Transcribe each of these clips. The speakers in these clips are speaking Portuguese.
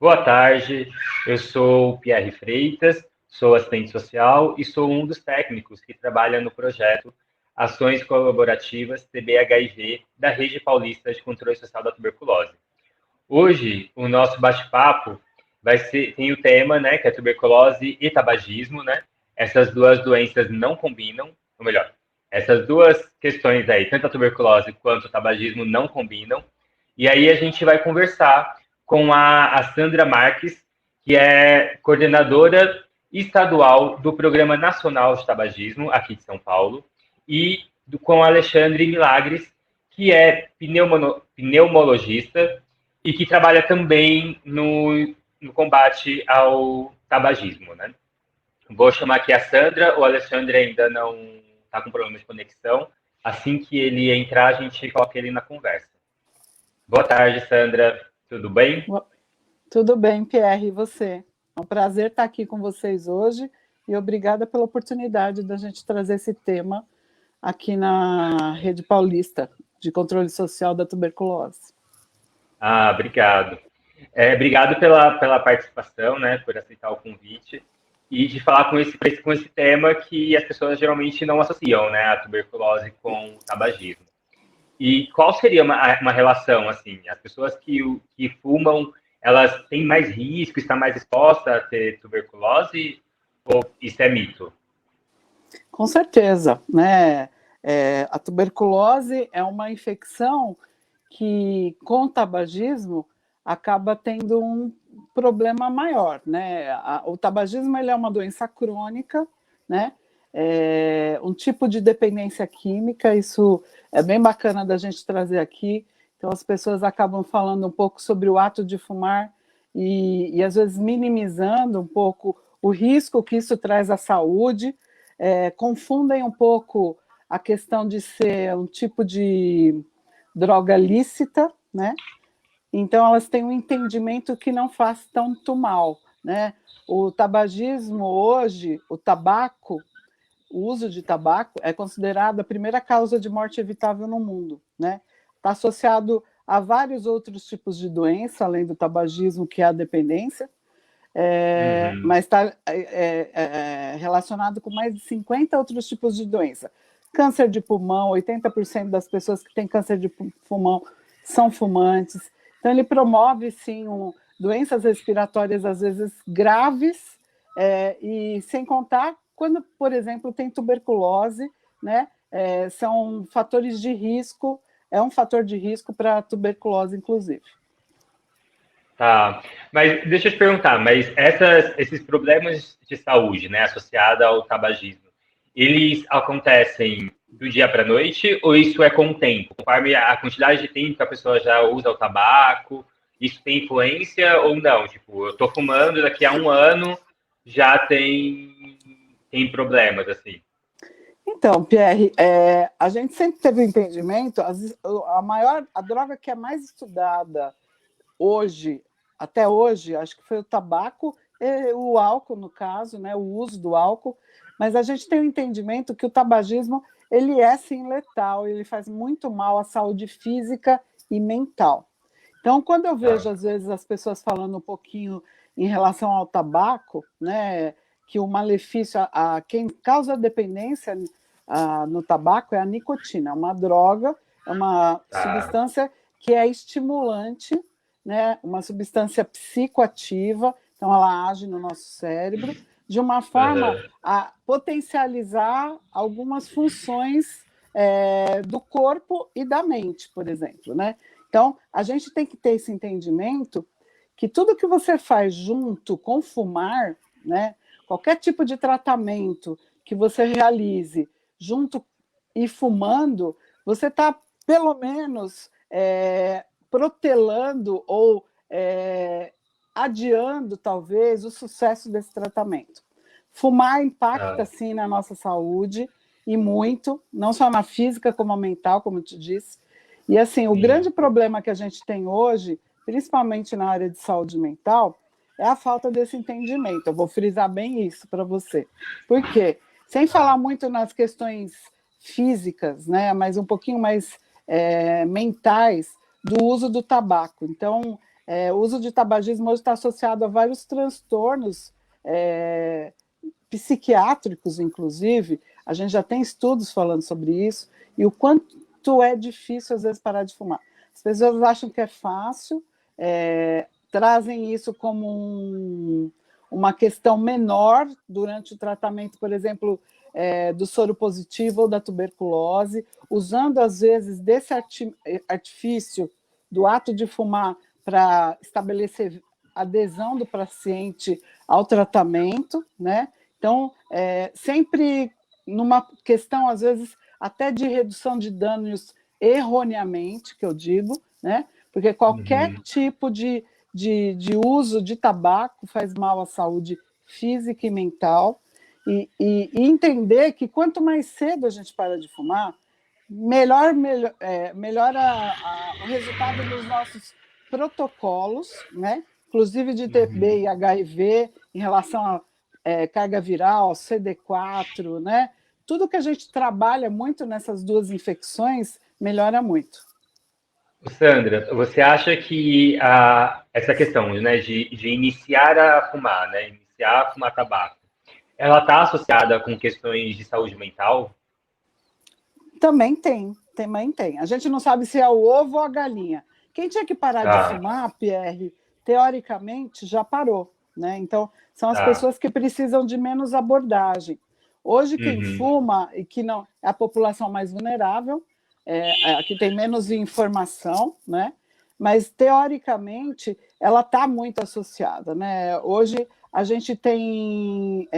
Boa tarde, eu sou o Pierre Freitas, sou assistente social e sou um dos técnicos que trabalha no projeto Ações Colaborativas TB-HIV da Rede Paulista de Controle Social da Tuberculose. Hoje, o nosso bate-papo tem o tema, né, que é tuberculose e tabagismo, né? Essas duas doenças não combinam, ou melhor, essas duas questões aí, tanto a tuberculose quanto o tabagismo não combinam. E aí a gente vai conversar com a Sandra Marques, que é coordenadora estadual do Programa Nacional de Tabagismo aqui de São Paulo, e com o Alexandre Milagres, que é pneumologista e que trabalha também no combate ao tabagismo, né? Vou chamar aqui a Sandra, o Alexandre ainda não está com problema de conexão. Assim que ele entrar, a gente coloca ele na conversa. Boa tarde, Sandra. Tudo bem? Tudo bem, Pierre, e você? É um prazer estar aqui com vocês hoje e obrigada pela oportunidade da gente trazer esse tema aqui na Rede Paulista de Controle Social da Tuberculose. Obrigado. Obrigado pela participação, né, por aceitar o convite e de falar com esse tema que as pessoas geralmente não associam, né, a tuberculose com o tabagismo. E qual seria uma relação, assim, as pessoas que fumam, elas têm mais risco, estão mais expostas a ter tuberculose, ou isso é mito? Com certeza, né? A tuberculose é uma infecção que, com o tabagismo, acaba tendo um problema maior, né? O tabagismo ele é uma doença crônica, né? Um tipo de dependência química, isso é bem bacana da gente trazer aqui. Então, as pessoas acabam falando um pouco sobre o ato de fumar e às vezes, minimizando um pouco o risco que isso traz à saúde, confundem um pouco a questão de ser um tipo de droga lícita, né? Então, elas têm um entendimento que não faz tanto mal, né? O tabagismo hoje, o tabaco, o uso de tabaco é considerado a primeira causa de morte evitável no mundo, né? Está associado a vários outros tipos de doença, além do tabagismo, que é a dependência, mas está relacionado com mais de 50 outros tipos de doença. Câncer de pulmão, 80% das pessoas que têm câncer de pulmão são fumantes. Então, ele promove, sim, doenças respiratórias, às vezes, graves, e sem contar quando, por exemplo, tem tuberculose, né? São fatores de risco, é um fator de risco para a tuberculose, inclusive. Tá, mas deixa eu te perguntar, mas esses problemas de saúde, né, associados ao tabagismo, eles acontecem do dia para a noite ou isso é com o tempo? Conforme a quantidade de tempo que a pessoa já usa o tabaco, isso tem influência ou não? Tipo, eu tô fumando, daqui a um ano já tem problemas, assim. Então, Pierre, a gente sempre teve o entendimento, a droga que é mais estudada hoje, até hoje, acho que foi o tabaco e o álcool, no caso, né, o uso do álcool, mas a gente tem o entendimento que o tabagismo ele é, sim, letal, ele faz muito mal à saúde física e mental. Então, quando eu vejo, às vezes, as pessoas falando um pouquinho em relação ao tabaco, né, que o malefício, quem causa dependência no tabaco é a nicotina, é uma droga, é uma substância que é estimulante, né, uma substância psicoativa, então ela age no nosso cérebro, de uma forma a potencializar algumas funções do corpo e da mente, por exemplo, né? Então, a gente tem que ter esse entendimento que tudo que você faz junto com fumar, né, qualquer tipo de tratamento que você realize junto e fumando, você está, pelo menos, protelando ou adiando, talvez, o sucesso desse tratamento. Fumar impacta, sim, na nossa saúde, e muito, não só na física, como na mental, como eu te disse. E, assim, o grande problema que a gente tem hoje, principalmente na área de saúde mental, é a falta desse entendimento. Eu vou frisar bem isso para você. Por quê? Sem falar muito nas questões físicas, né, mas um pouquinho mais mentais, do uso do tabaco. Então, O uso de tabagismo hoje está associado a vários transtornos psiquiátricos, inclusive. A gente já tem estudos falando sobre isso, e o quanto é difícil, às vezes, parar de fumar. As pessoas acham que é fácil, trazem isso como uma questão menor durante o tratamento, por exemplo, do soro positivo ou da tuberculose, usando, às vezes, desse artifício do ato de fumar para estabelecer adesão do paciente ao tratamento, né? Então, sempre numa questão, às vezes, até de redução de danos erroneamente, que eu digo, né? Porque qualquer tipo de uso de tabaco faz mal à saúde física e mental, e entender que quanto mais cedo a gente para de fumar, melhora o resultado dos nossos protocolos, né? Inclusive de TB e HIV, em relação a carga viral, CD4, né? Tudo que a gente trabalha muito nessas duas infecções melhora muito. Sandra, você acha que essa questão, né, de iniciar a fumar, né, iniciar a fumar tabaco, ela está associada com questões de saúde mental? Também tem. A gente não sabe se é o ovo ou a galinha. Quem tinha que parar de fumar, Pierre, teoricamente, já parou, né? Então, são as pessoas que precisam de menos abordagem. Hoje, quem fuma, e que não é a população mais vulnerável, que tem menos informação, né? Mas, teoricamente, ela está muito associada, né? Hoje, a gente tem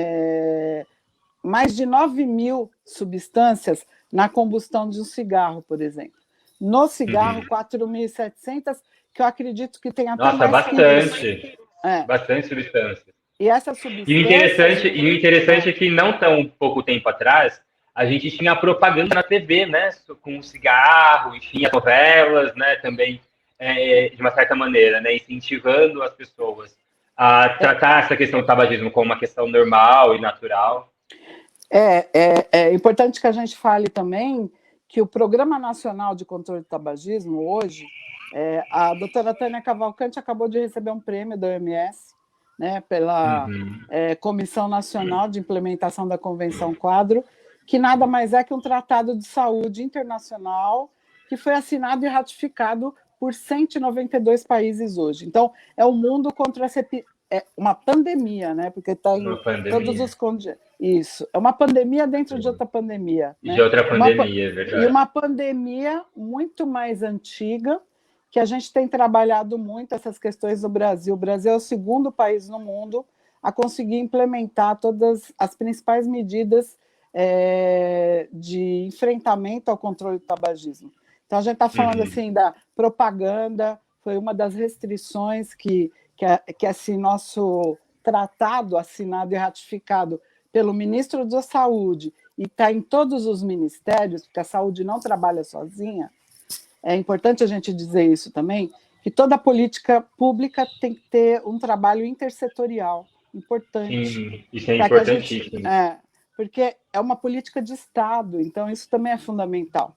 mais de 9.000 substâncias na combustão de um cigarro, por exemplo. No cigarro, 4.700, que eu acredito que tem até mais bastante. Que isso. Bastante substância. E essa substância... E o interessante é que não tão pouco tempo atrás, a gente tinha propaganda na TV, né? Com o cigarro, enfim, as novelas, né? Também, de uma certa maneira, né? Incentivando as pessoas a tratar essa questão do tabagismo como uma questão normal e natural. É importante que a gente fale também que o Programa Nacional de Controle do Tabagismo, hoje, a doutora Tânia Cavalcante acabou de receber um prêmio da OMS, né, pela Comissão Nacional de Implementação da Convenção Quadro, que nada mais é que um tratado de saúde internacional que foi assinado e ratificado por 192 países hoje. Então, é o mundo contra uma pandemia, né? Porque está em todos os... Isso, é uma pandemia dentro de outra pandemia. Né? De outra pandemia, é verdade. E uma pandemia muito mais antiga, que a gente tem trabalhado muito essas questões no Brasil. O Brasil é o segundo país no mundo a conseguir implementar todas as principais medidas de enfrentamento ao controle do tabagismo. Então, a gente está falando assim da propaganda, foi uma das restrições que esse nosso tratado assinado e ratificado pelo ministro da Saúde e está em todos os ministérios, porque a saúde não trabalha sozinha. É importante a gente dizer isso também, que toda política pública tem que ter um trabalho intersetorial importante. Sim, isso é importantíssimo. Porque é uma política de Estado, então isso também é fundamental.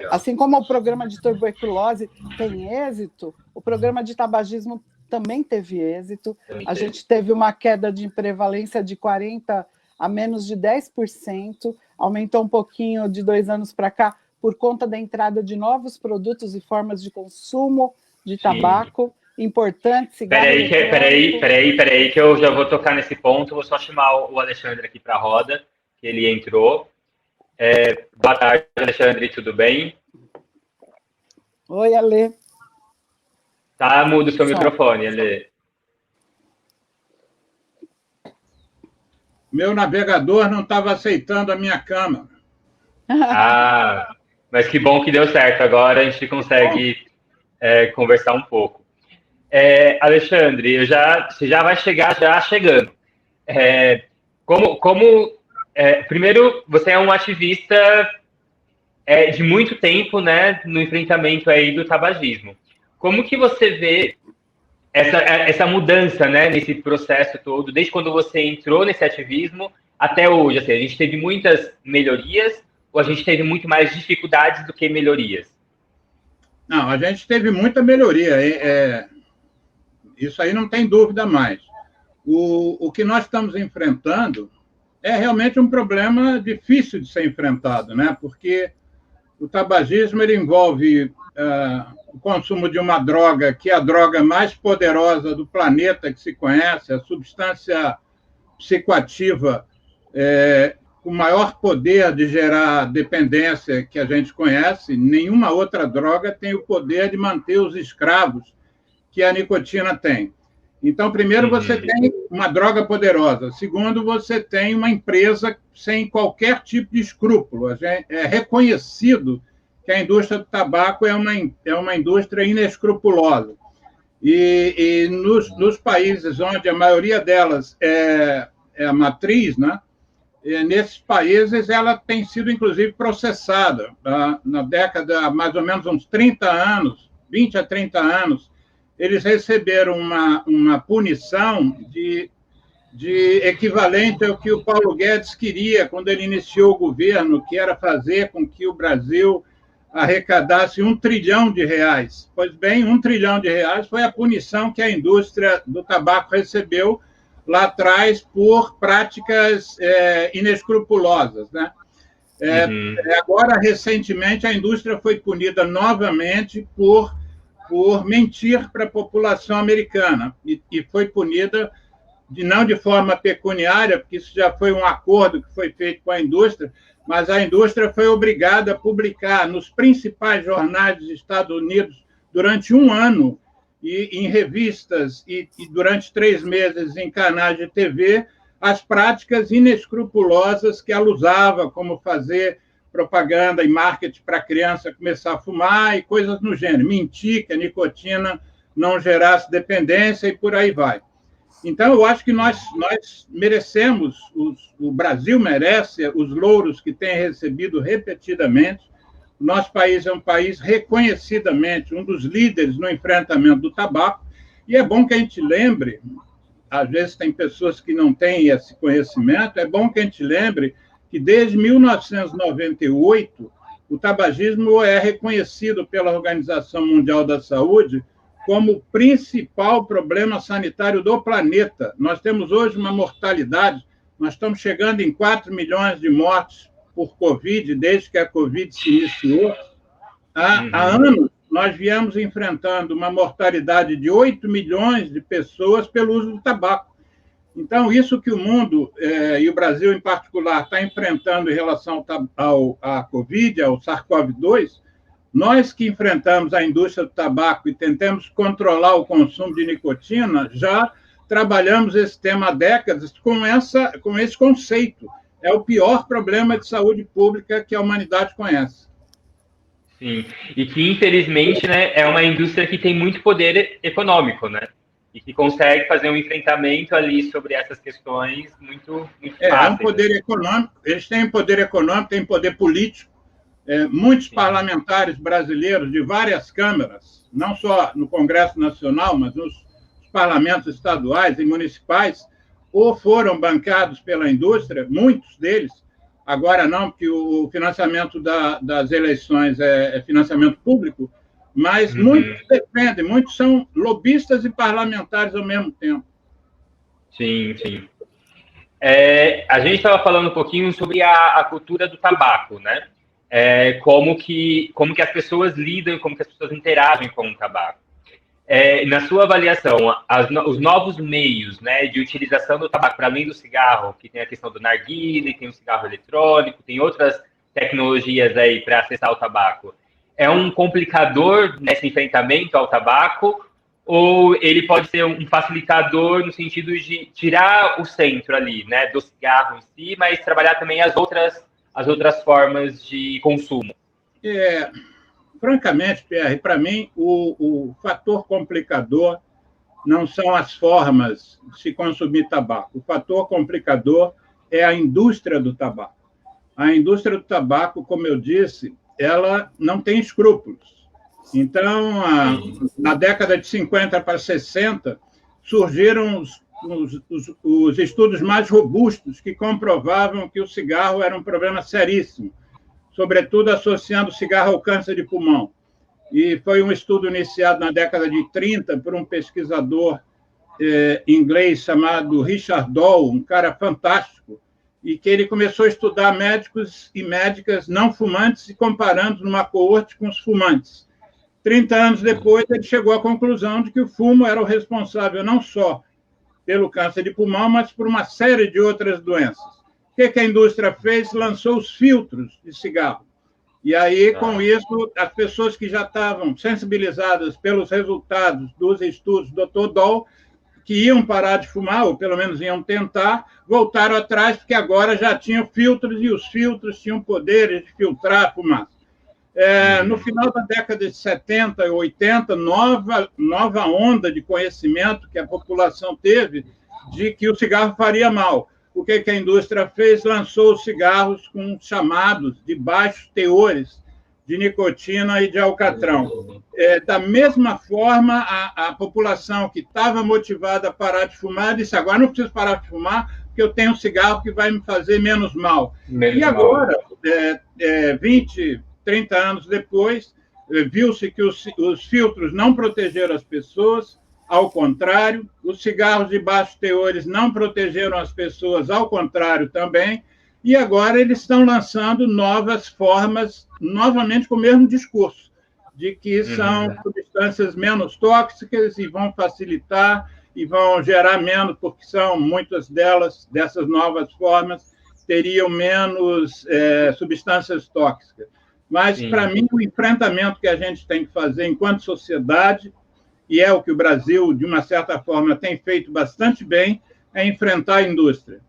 Assim como o programa de tuberculose tem êxito, o programa de tabagismo também teve êxito. A gente teve uma queda de prevalência de 40% a menos de 10%, aumentou um pouquinho de 2 anos para cá, por conta da entrada de novos produtos e formas de consumo de tabaco, importante, cigarro Peraí, que eu já vou tocar nesse ponto, vou só chamar o Alexandre aqui para a roda, que ele entrou. Boa tarde, Alexandre, tudo bem? Oi, Ale. Tá mudo o seu microfone, Ale. Meu navegador não estava aceitando a minha cama. Mas que bom que deu certo. Agora a gente consegue conversar um pouco. Alexandre, você já vai chegar já chegando. Primeiro, você é um ativista de muito tempo, né, no enfrentamento aí do tabagismo. Como que você vê essa mudança, né, nesse processo todo, desde quando você entrou nesse ativismo até hoje? Assim, a gente teve muitas melhorias ou a gente teve muito mais dificuldades do que melhorias? Não, a gente teve muita melhoria. Isso aí não tem dúvida mais. O que nós estamos enfrentando é realmente um problema difícil de ser enfrentado, né? Porque o tabagismo ele envolve o consumo de uma droga que é a droga mais poderosa do planeta que se conhece, a substância psicoativa com maior poder de gerar dependência que a gente conhece. Nenhuma outra droga tem o poder de manter os escravos que a nicotina tem. Então, primeiro, você tem uma droga poderosa. Segundo, você tem uma empresa sem qualquer tipo de escrúpulo. É reconhecido que a indústria do tabaco é uma indústria inescrupulosa. E nos países onde a maioria delas é a matriz, né? Nesses países ela tem sido, inclusive, processada. Na década, há mais ou menos uns 30 anos, 20 a 30 anos, eles receberam uma punição de equivalente ao que o Paulo Guedes queria quando ele iniciou o governo, que era fazer com que o Brasil arrecadasse R$1 trilhão. Pois bem, R$1 trilhão foi a punição que a indústria do tabaco recebeu lá atrás por práticas inescrupulosas, né? Agora, recentemente, a indústria foi punida novamente por mentir para a população americana e foi punida não de forma pecuniária, porque isso já foi um acordo que foi feito com a indústria, mas a indústria foi obrigada a publicar nos principais jornais dos Estados Unidos durante um ano e em revistas e durante 3 meses em canais de TV as práticas inescrupulosas que ela usava, como fazer propaganda e marketing para a criança começar a fumar e coisas no gênero, mentir que a nicotina não gerasse dependência e por aí vai. Então, eu acho que nós merecemos, o Brasil merece os louros que tem recebido repetidamente. O nosso país é um país reconhecidamente um dos líderes no enfrentamento do tabaco, e é bom que a gente lembre, às vezes tem pessoas que não têm esse conhecimento, é bom que a gente lembre que desde 1998 o tabagismo é reconhecido pela Organização Mundial da Saúde como o principal problema sanitário do planeta. Nós temos hoje uma mortalidade, nós estamos chegando em 4 milhões de mortes por Covid, desde que a Covid se iniciou. Há anos, nós viemos enfrentando uma mortalidade de 8 milhões de pessoas pelo uso do tabaco. Então, isso que o mundo, e o Brasil em particular, está enfrentando em relação à Covid, ao SARS-CoV-2, nós que enfrentamos a indústria do tabaco e tentamos controlar o consumo de nicotina, já trabalhamos esse tema há décadas com esse conceito. É o pior problema de saúde pública que a humanidade conhece. Sim, e que, infelizmente, né, é uma indústria que tem muito poder econômico, né? E que consegue fazer um enfrentamento ali sobre essas questões muito fáceis. É um poder econômico, eles têm poder econômico, têm poder político. Muitos parlamentares brasileiros de várias câmaras, não só no Congresso Nacional, mas nos parlamentos estaduais e municipais, ou foram bancados pela indústria, muitos deles, agora não, porque o financiamento das eleições é financiamento público, mas muitos defendem, muitos são lobistas e parlamentares ao mesmo tempo. Sim, sim. A gente estava falando um pouquinho sobre a cultura do tabaco, né? Como que as pessoas lidam, como que as pessoas interagem com o tabaco. Na sua avaliação, os novos meios, né, de utilização do tabaco, para além do cigarro, que tem a questão do narguilé, tem o cigarro eletrônico, tem outras tecnologias aí para acessar o tabaco, é um complicador nesse enfrentamento ao tabaco, ou ele pode ser um facilitador no sentido de tirar o centro ali, né, do cigarro em si, mas trabalhar também as outras formas de consumo? Francamente, Pierre, para mim, o fator complicador não são as formas de se consumir tabaco. O fator complicador é a indústria do tabaco. A indústria do tabaco, como eu disse, ela não tem escrúpulos. Então, na década de 50 para 60, surgiram os estudos mais robustos que comprovavam que o cigarro era um problema seríssimo, sobretudo associando o cigarro ao câncer de pulmão. e foi um estudo iniciado na década de 30 por um pesquisador inglês chamado Richard Doll, um cara fantástico, e que ele começou a estudar médicos e médicas não fumantes e comparando numa coorte com os fumantes. 30 anos depois, ele chegou à conclusão de que o fumo era o responsável não só pelo câncer de pulmão, mas por uma série de outras doenças. O que a indústria fez? Lançou os filtros de cigarro. E aí, com isso, as pessoas que já estavam sensibilizadas pelos resultados dos estudos do Dr. Doll, que iam parar de fumar, ou pelo menos iam tentar, voltaram atrás, porque agora já tinham filtros, e os filtros tinham poderes de filtrar a fumaça. No final da década de 70 e 80, nova onda de conhecimento que a população teve de que o cigarro faria mal. O que a indústria fez? Lançou os cigarros com chamados de baixos teores de nicotina e de alcatrão. Da mesma forma, a população que estava motivada a parar de fumar disse: agora não preciso parar de fumar, porque eu tenho um cigarro que vai me fazer menos mal. E agora, 20, 30 anos depois, viu-se que os filtros não protegeram as pessoas, ao contrário, os cigarros de baixos teores não protegeram as pessoas, ao contrário também, e agora eles estão lançando novas formas, novamente com o mesmo discurso, de que são substâncias menos tóxicas e vão facilitar e vão gerar menos, porque são muitas dessas novas formas, teriam menos substâncias tóxicas. Mas, para mim, o enfrentamento que a gente tem que fazer enquanto sociedade, e é o que o Brasil, de uma certa forma, tem feito bastante bem, é enfrentar a indústria.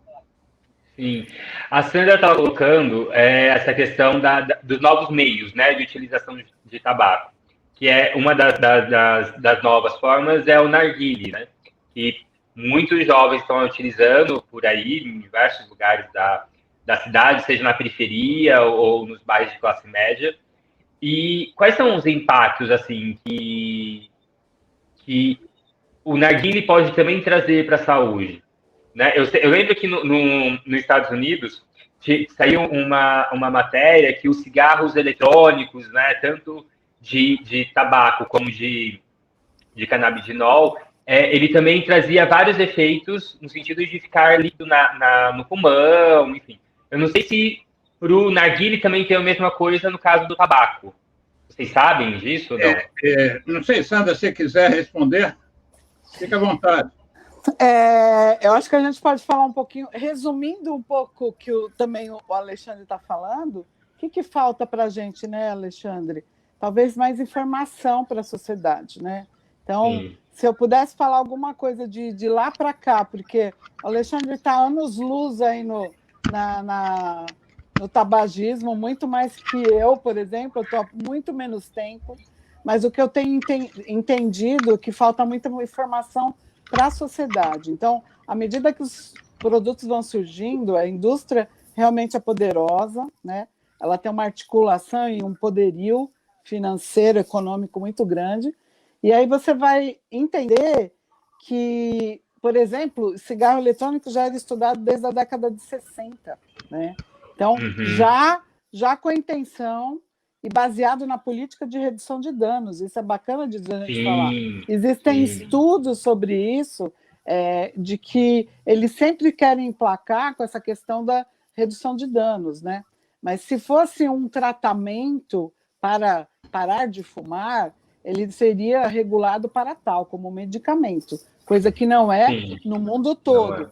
Sim. A Sandra estava colocando essa questão dos novos meios, né, de utilização de tabaco, que é uma das novas formas, é o narguilé, né, que muitos jovens estão utilizando por aí, em diversos lugares da cidade, seja na periferia ou nos bairros de classe média. E quais são os impactos, assim, que o narguilé pode também trazer para a saúde? Né? Eu lembro que nos Estados Unidos saiu uma matéria que os cigarros eletrônicos, né, tanto de tabaco como de canabidinol, ele também trazia vários efeitos no sentido de ficar líquido no pulmão, enfim. Eu não sei se para o narguilé também tem a mesma coisa no caso do tabaco. Vocês sabem disso ou não? Não sei, Sandra, se quiser responder, fica à vontade. Eu acho que a gente pode falar um pouquinho, resumindo um pouco o que também o Alexandre está falando, o que falta para a gente, né, Alexandre? Talvez mais informação para a sociedade, né? Então, se eu pudesse falar alguma coisa de lá para cá, porque o Alexandre está anos-luz aí no tabagismo, muito mais que eu, por exemplo, eu estou há muito menos tempo, mas o que eu tenho entendido é que falta muita informação para a sociedade. Então, à medida que os produtos vão surgindo, a indústria realmente é poderosa, né? Ela tem uma articulação e um poderio financeiro, econômico muito grande, e aí você vai entender que, por exemplo, cigarro eletrônico já era estudado desde a década de 60, né? Então, já com a intenção e baseado na política de redução de danos. Isso é bacana de a gente falar. Existem estudos sobre isso, de que eles sempre querem emplacar com essa questão da redução de danos, né? Mas se fosse um tratamento para parar de fumar, ele seria regulado para tal, como medicamento, coisa que não é no mundo todo.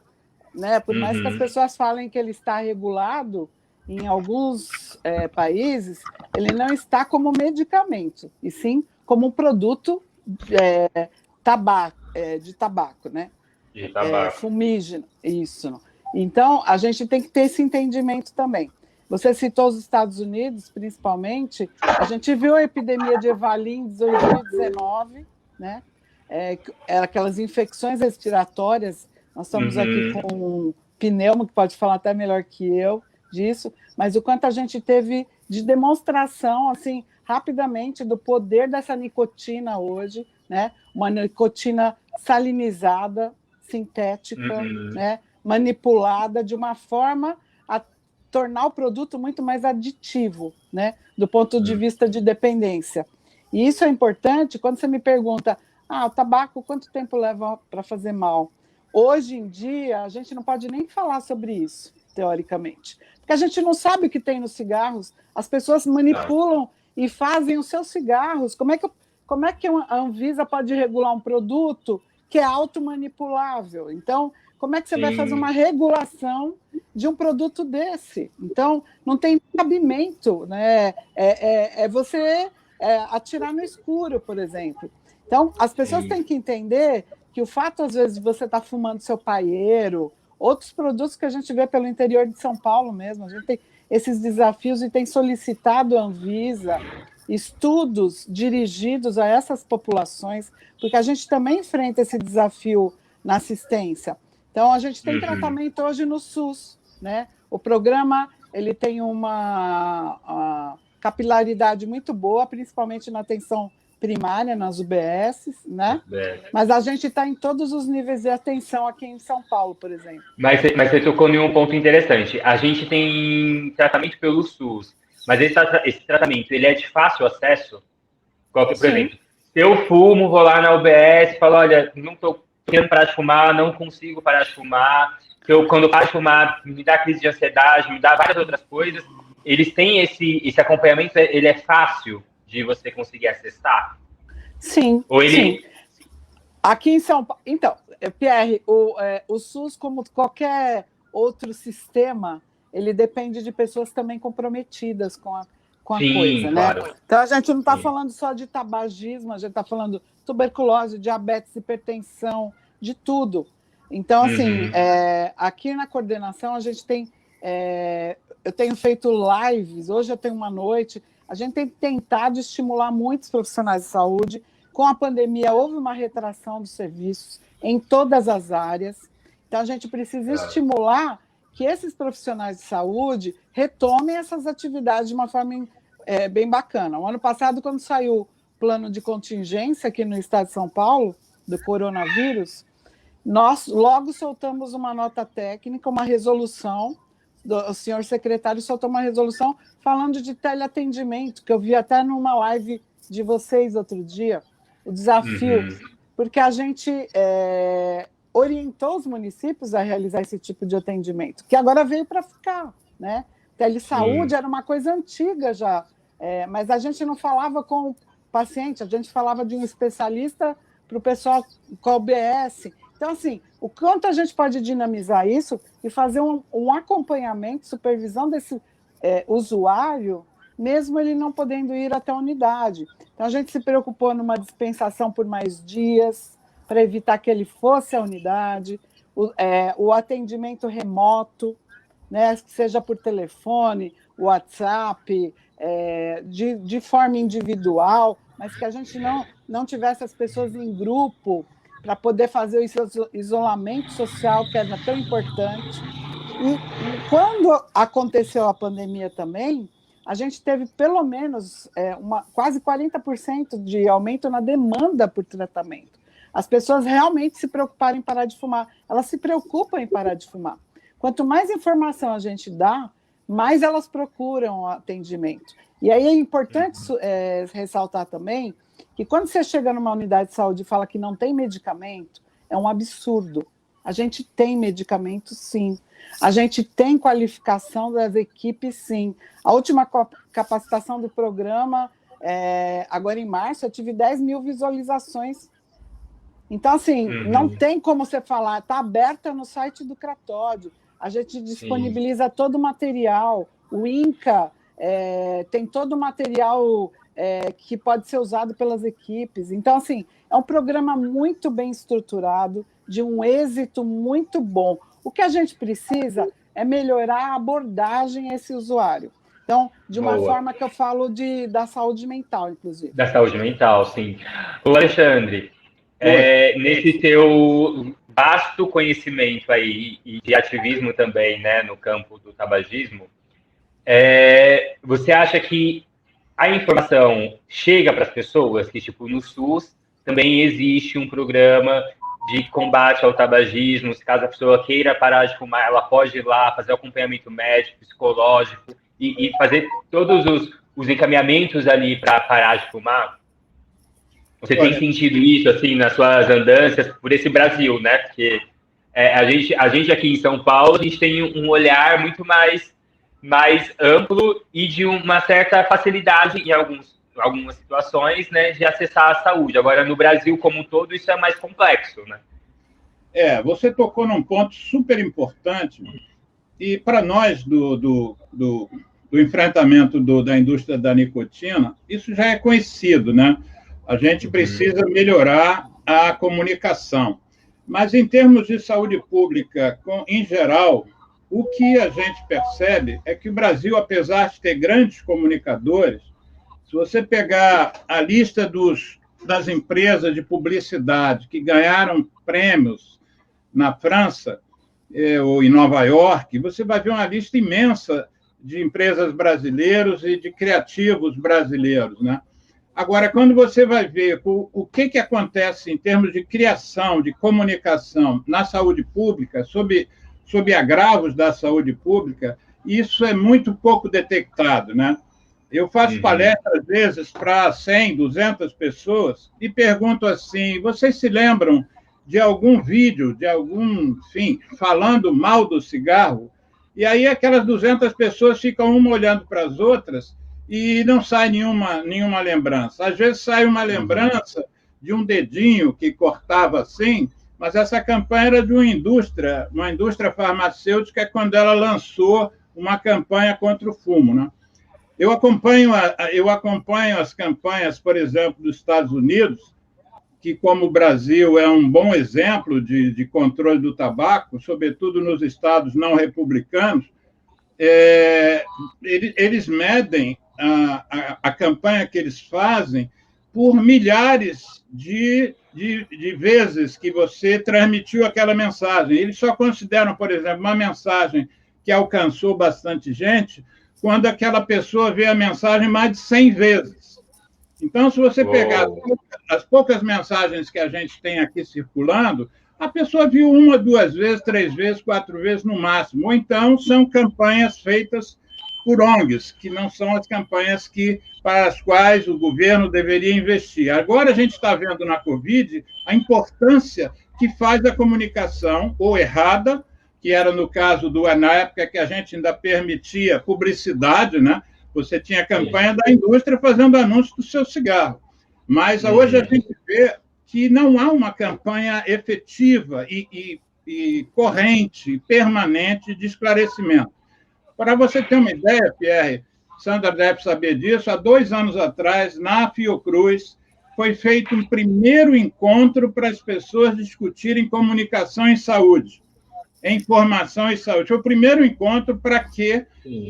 Né? Por mais que as pessoas falem que ele está regulado, em alguns países, ele não está como medicamento, e sim como um produto de tabaco, né? De tabaco. Fumígeno, isso. Então, a gente tem que ter esse entendimento também. Você citou os Estados Unidos, principalmente. A gente viu a epidemia de EVALI em 2019, né? Aquelas infecções respiratórias. Nós estamos aqui com um pneumo, que pode falar até melhor que eu disso, mas o quanto a gente teve de demonstração, assim, rapidamente, do poder dessa nicotina hoje, né? Uma nicotina salinizada, sintética, né? Manipulada de uma forma a tornar o produto muito mais aditivo, né? Do ponto de vista de dependência. E isso é importante quando você me pergunta, o tabaco, quanto tempo leva para fazer mal? Hoje em dia, a gente não pode nem falar sobre isso, teoricamente. Porque a gente não sabe o que tem nos cigarros, as pessoas manipulam e fazem os seus cigarros. Como é que a Anvisa pode regular um produto que é automanipulável? Então, como é que você vai fazer uma regulação de um produto desse? Então, não tem cabimento, né? Você atirar no escuro, por exemplo. Então, as pessoas têm que entender que o fato, às vezes, de você estar fumando seu paieiro, outros produtos que a gente vê pelo interior de São Paulo mesmo, a gente tem esses desafios e tem solicitado à Anvisa estudos dirigidos a essas populações, porque a gente também enfrenta esse desafio na assistência. Então, a gente tem tratamento hoje no SUS, né? O programa ele tem uma capilaridade muito boa, principalmente na atenção primária, nas UBSs, né? Mas a gente está em todos os níveis de atenção aqui em São Paulo, por exemplo. Mas você tocou em um ponto interessante. A gente tem tratamento pelo SUS, mas esse tratamento ele é de fácil acesso? Por exemplo, se eu fumo, vou lá na UBS e falo, olha, não estou querendo parar de fumar, não consigo parar de fumar, quando eu paro de fumar, me dá crise de ansiedade, me dá várias outras coisas. Eles têm esse acompanhamento, ele é fácil de você conseguir acessar? Sim, sim. Aqui em São Paulo... Então, Pierre, o SUS, como qualquer outro sistema, ele depende de pessoas também comprometidas com a coisa, claro. Né? Então, a gente não está falando só de tabagismo, a gente está falando tuberculose, diabetes, hipertensão, de tudo. Então, assim, aqui na coordenação, a gente tem... eu tenho feito lives, hoje eu tenho uma noite... A gente tem tentado estimular muitos profissionais de saúde. Com a pandemia, houve uma retração dos serviços em todas as áreas. Então, a gente precisa estimular que esses profissionais de saúde retomem essas atividades de uma forma bem bacana. O ano passado, quando saiu o plano de contingência aqui no estado de São Paulo, do coronavírus, nós logo soltamos uma nota técnica, uma resolução. O senhor secretário soltou uma resolução falando de teleatendimento, que eu vi até numa live de vocês outro dia, o desafio, porque a gente orientou os municípios a realizar esse tipo de atendimento, que agora veio para ficar, né? Telesaúde era uma coisa antiga já, mas a gente não falava com o paciente, a gente falava de um especialista para o pessoal com a OBS. Então, assim, o quanto a gente pode dinamizar isso e fazer um acompanhamento, supervisão desse usuário, mesmo ele não podendo ir até a unidade. Então, a gente se preocupou numa dispensação por mais dias, para evitar que ele fosse à unidade, o atendimento remoto, né, seja por telefone, WhatsApp, de forma individual, mas que a gente não tivesse as pessoas em grupo, para poder fazer o isolamento social, que era tão importante. E quando aconteceu a pandemia também, a gente teve pelo menos quase 40% de aumento na demanda por tratamento. As pessoas realmente se preocuparam em parar de fumar. Elas se preocupam em parar de fumar. Quanto mais informação a gente dá, mais elas procuram atendimento. E aí é importante ressaltar também que quando você chega numa unidade de saúde e fala que não tem medicamento, é um absurdo. A gente tem medicamento, sim. A gente tem qualificação das equipes, sim. A última capacitação do programa, agora em março, eu tive 10 mil visualizações. Então, assim, não tem como você falar, está aberta no site do Cratódio. A gente disponibiliza todo o material. O INCA tem todo o material que pode ser usado pelas equipes. Então, assim, é um programa muito bem estruturado, de um êxito muito bom. O que a gente precisa é melhorar a abordagem a esse usuário. Então, de uma forma que eu falo da saúde mental, inclusive. Da saúde mental, sim. O Alexandre, nesse teu vasto conhecimento aí e de ativismo também, né, no campo do tabagismo, você acha que a informação chega para as pessoas que, tipo, no SUS também existe um programa de combate ao tabagismo? Se caso a pessoa queira parar de fumar, ela pode ir lá fazer acompanhamento médico, psicológico e fazer todos os encaminhamentos ali para parar de fumar? Você tem sentido isso, assim, nas suas andanças por esse Brasil, né? Porque a gente aqui em São Paulo, a gente tem um olhar muito mais amplo e de uma certa facilidade em algumas situações, né, de acessar a saúde. Agora, no Brasil como um todo, isso é mais complexo, né? Você tocou num ponto super importante e para nós do enfrentamento da indústria da nicotina, isso já é conhecido, né? A gente precisa melhorar a comunicação. Mas, em termos de saúde pública, em geral, o que a gente percebe é que o Brasil, apesar de ter grandes comunicadores, se você pegar a lista das empresas de publicidade que ganharam prêmios na França ou em Nova York, você vai ver uma lista imensa de empresas brasileiras e de criativos brasileiros, né? Agora, quando você vai ver o que acontece em termos de criação, de comunicação na saúde pública, sob agravos da saúde pública, isso é muito pouco detectado, né? Eu faço palestras, às vezes, para 100, 200 pessoas e pergunto assim, vocês se lembram de algum vídeo, enfim, falando mal do cigarro? E aí aquelas 200 pessoas ficam uma olhando para as outras e não sai nenhuma lembrança. Às vezes sai uma lembrança de um dedinho que cortava assim, mas essa campanha era de uma indústria farmacêutica, quando ela lançou uma campanha contra o fumo, né? Eu acompanho as campanhas, por exemplo, dos Estados Unidos, que, como o Brasil é um bom exemplo de controle do tabaco, sobretudo nos estados não republicanos, eles medem a campanha que eles fazem por milhares de vezes que você transmitiu aquela mensagem. Eles só consideram, por exemplo, uma mensagem que alcançou bastante gente quando aquela pessoa vê a mensagem mais de 100 vezes. Então, se você pegar as poucas mensagens que a gente tem aqui circulando, a pessoa viu 1, 2 vezes, 3 vezes, 4 vezes no máximo. Ou então são campanhas feitas por ONGs, que não são as campanhas para as quais o governo deveria investir. Agora a gente está vendo na Covid a importância que faz a comunicação, ou errada, que era no caso na época que a gente ainda permitia publicidade, né? Você tinha a campanha da indústria fazendo anúncio do seu cigarro. Mas hoje a gente vê que não há uma campanha efetiva e corrente, permanente de esclarecimento. Para você ter uma ideia, Pierre, Sandra deve saber disso, há 2 anos atrás, na Fiocruz, foi feito um primeiro encontro para as pessoas discutirem comunicação em saúde, informação em saúde. Foi o primeiro encontro para que,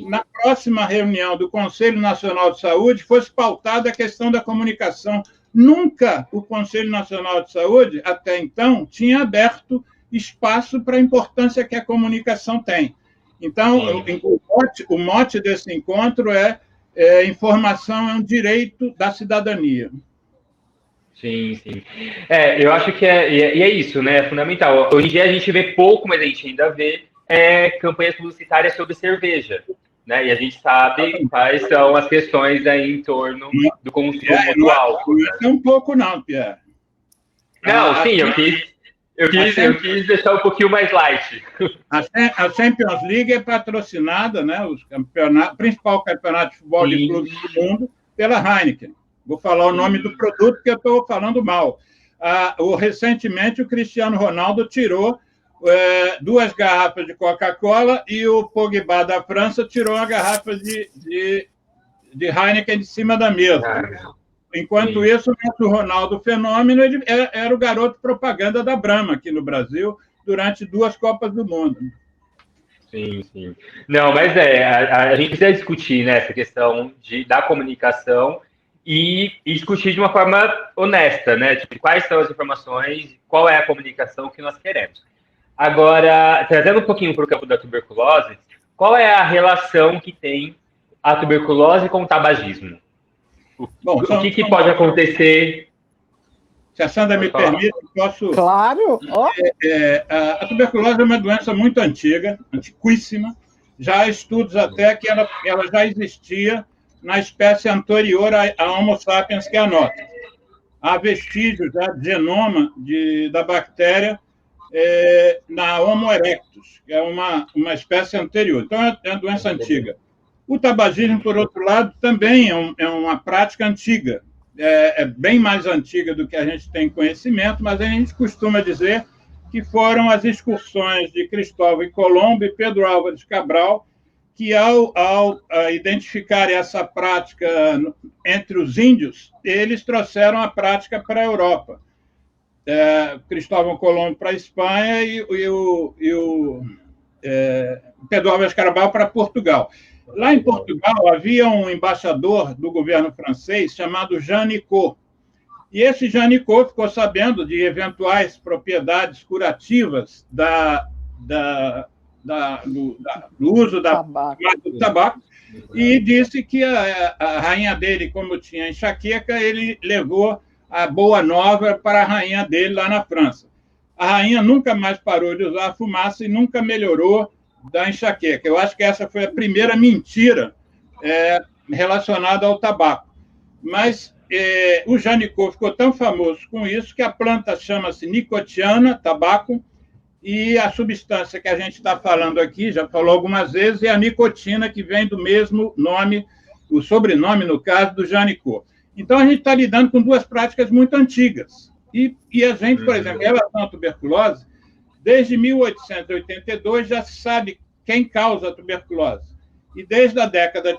na próxima reunião do Conselho Nacional de Saúde, fosse pautada a questão da comunicação. Nunca o Conselho Nacional de Saúde, até então, tinha aberto espaço para a importância que a comunicação tem. Então, o mote desse encontro informação é um direito da cidadania. Sim, sim. Eu acho que é isso, né? É fundamental. Hoje em dia a gente vê pouco, mas a gente ainda vê campanhas publicitárias sobre cerveja, né? E a gente sabe quais são as questões aí em torno do consumo do álcool. Não é um pouco, não, Pierre. Não, sim, eu quis deixar um pouquinho mais light. A Champions League é patrocinada, né, o principal campeonato de futebol de clubes do mundo, pela Heineken. Vou falar o nome do produto, que eu estou falando mal. Recentemente, o Cristiano Ronaldo tirou 2 garrafas de Coca-Cola e o Pogba da França tirou uma garrafa de Heineken de cima da mesa. Enquanto isso, o Ronaldo Fenômeno era o garoto propaganda da Brahma aqui no Brasil durante 2 Copas do Mundo. Sim, sim. Não, mas a gente precisa discutir, né, essa questão da comunicação e discutir de uma forma honesta, né? Tipo, quais são as informações, qual é a comunicação que nós queremos. Agora, trazendo um pouquinho para o campo da tuberculose, qual é a relação que tem a tuberculose com o tabagismo? Bom, o que pode acontecer? Se a Sandra me permite, posso... Claro! A tuberculose é uma doença muito antiga, antiquíssima. Já há estudos até que ela já existia na espécie anterior a Homo sapiens, que é a nossa. há vestígios já de genoma da bactéria na Homo erectus, que é uma espécie anterior. Então, é uma doença antiga. O tabagismo, por outro lado, também é uma prática antiga. É bem mais antiga do que a gente tem conhecimento, mas a gente costuma dizer que foram as excursões de Cristóvão Colombo e Pedro Álvares Cabral que, ao identificarem essa prática entre os índios, eles trouxeram a prática para a Europa. Cristóvão Colombo para a Espanha e o Pedro Álvares Cabral para Portugal. Lá em Portugal havia um embaixador do governo francês chamado Jean Nicot. E esse Jean Nicot ficou sabendo de eventuais propriedades curativas do uso do tabaco e disse que a rainha dele, como tinha enxaqueca, ele levou a boa nova para a rainha dele lá na França. A rainha nunca mais parou de usar a fumaça e nunca melhorou da enxaqueca. Eu acho que essa foi a primeira mentira relacionada ao tabaco. Mas o Jean Nicot ficou tão famoso com isso que a planta chama-se nicotiana, tabaco, e a substância que a gente está falando aqui, já falou algumas vezes, é a nicotina, que vem do mesmo nome, o sobrenome, no caso, do Jean Nicot. Então, a gente está lidando com duas práticas muito antigas. E a gente, por exemplo, em relação à tuberculose, desde 1882 já se sabe quem causa a tuberculose. E desde a década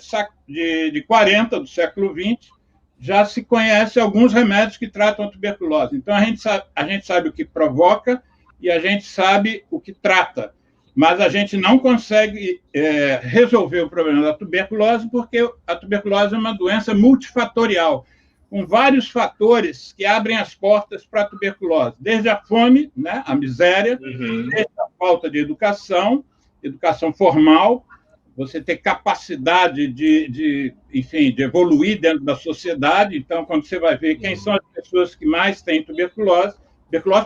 de 40 do século XX, já se conhece alguns remédios que tratam a tuberculose. Então, a gente sabe o que provoca e a gente sabe o que trata. Mas a gente não consegue resolver o problema da tuberculose, porque a tuberculose é uma doença multifatorial, com vários fatores que abrem as portas para a tuberculose, desde a fome, né, a miséria, desde a falta de educação formal, você ter capacidade de evoluir dentro da sociedade. Então, quando você vai ver quem são as pessoas que mais têm tuberculose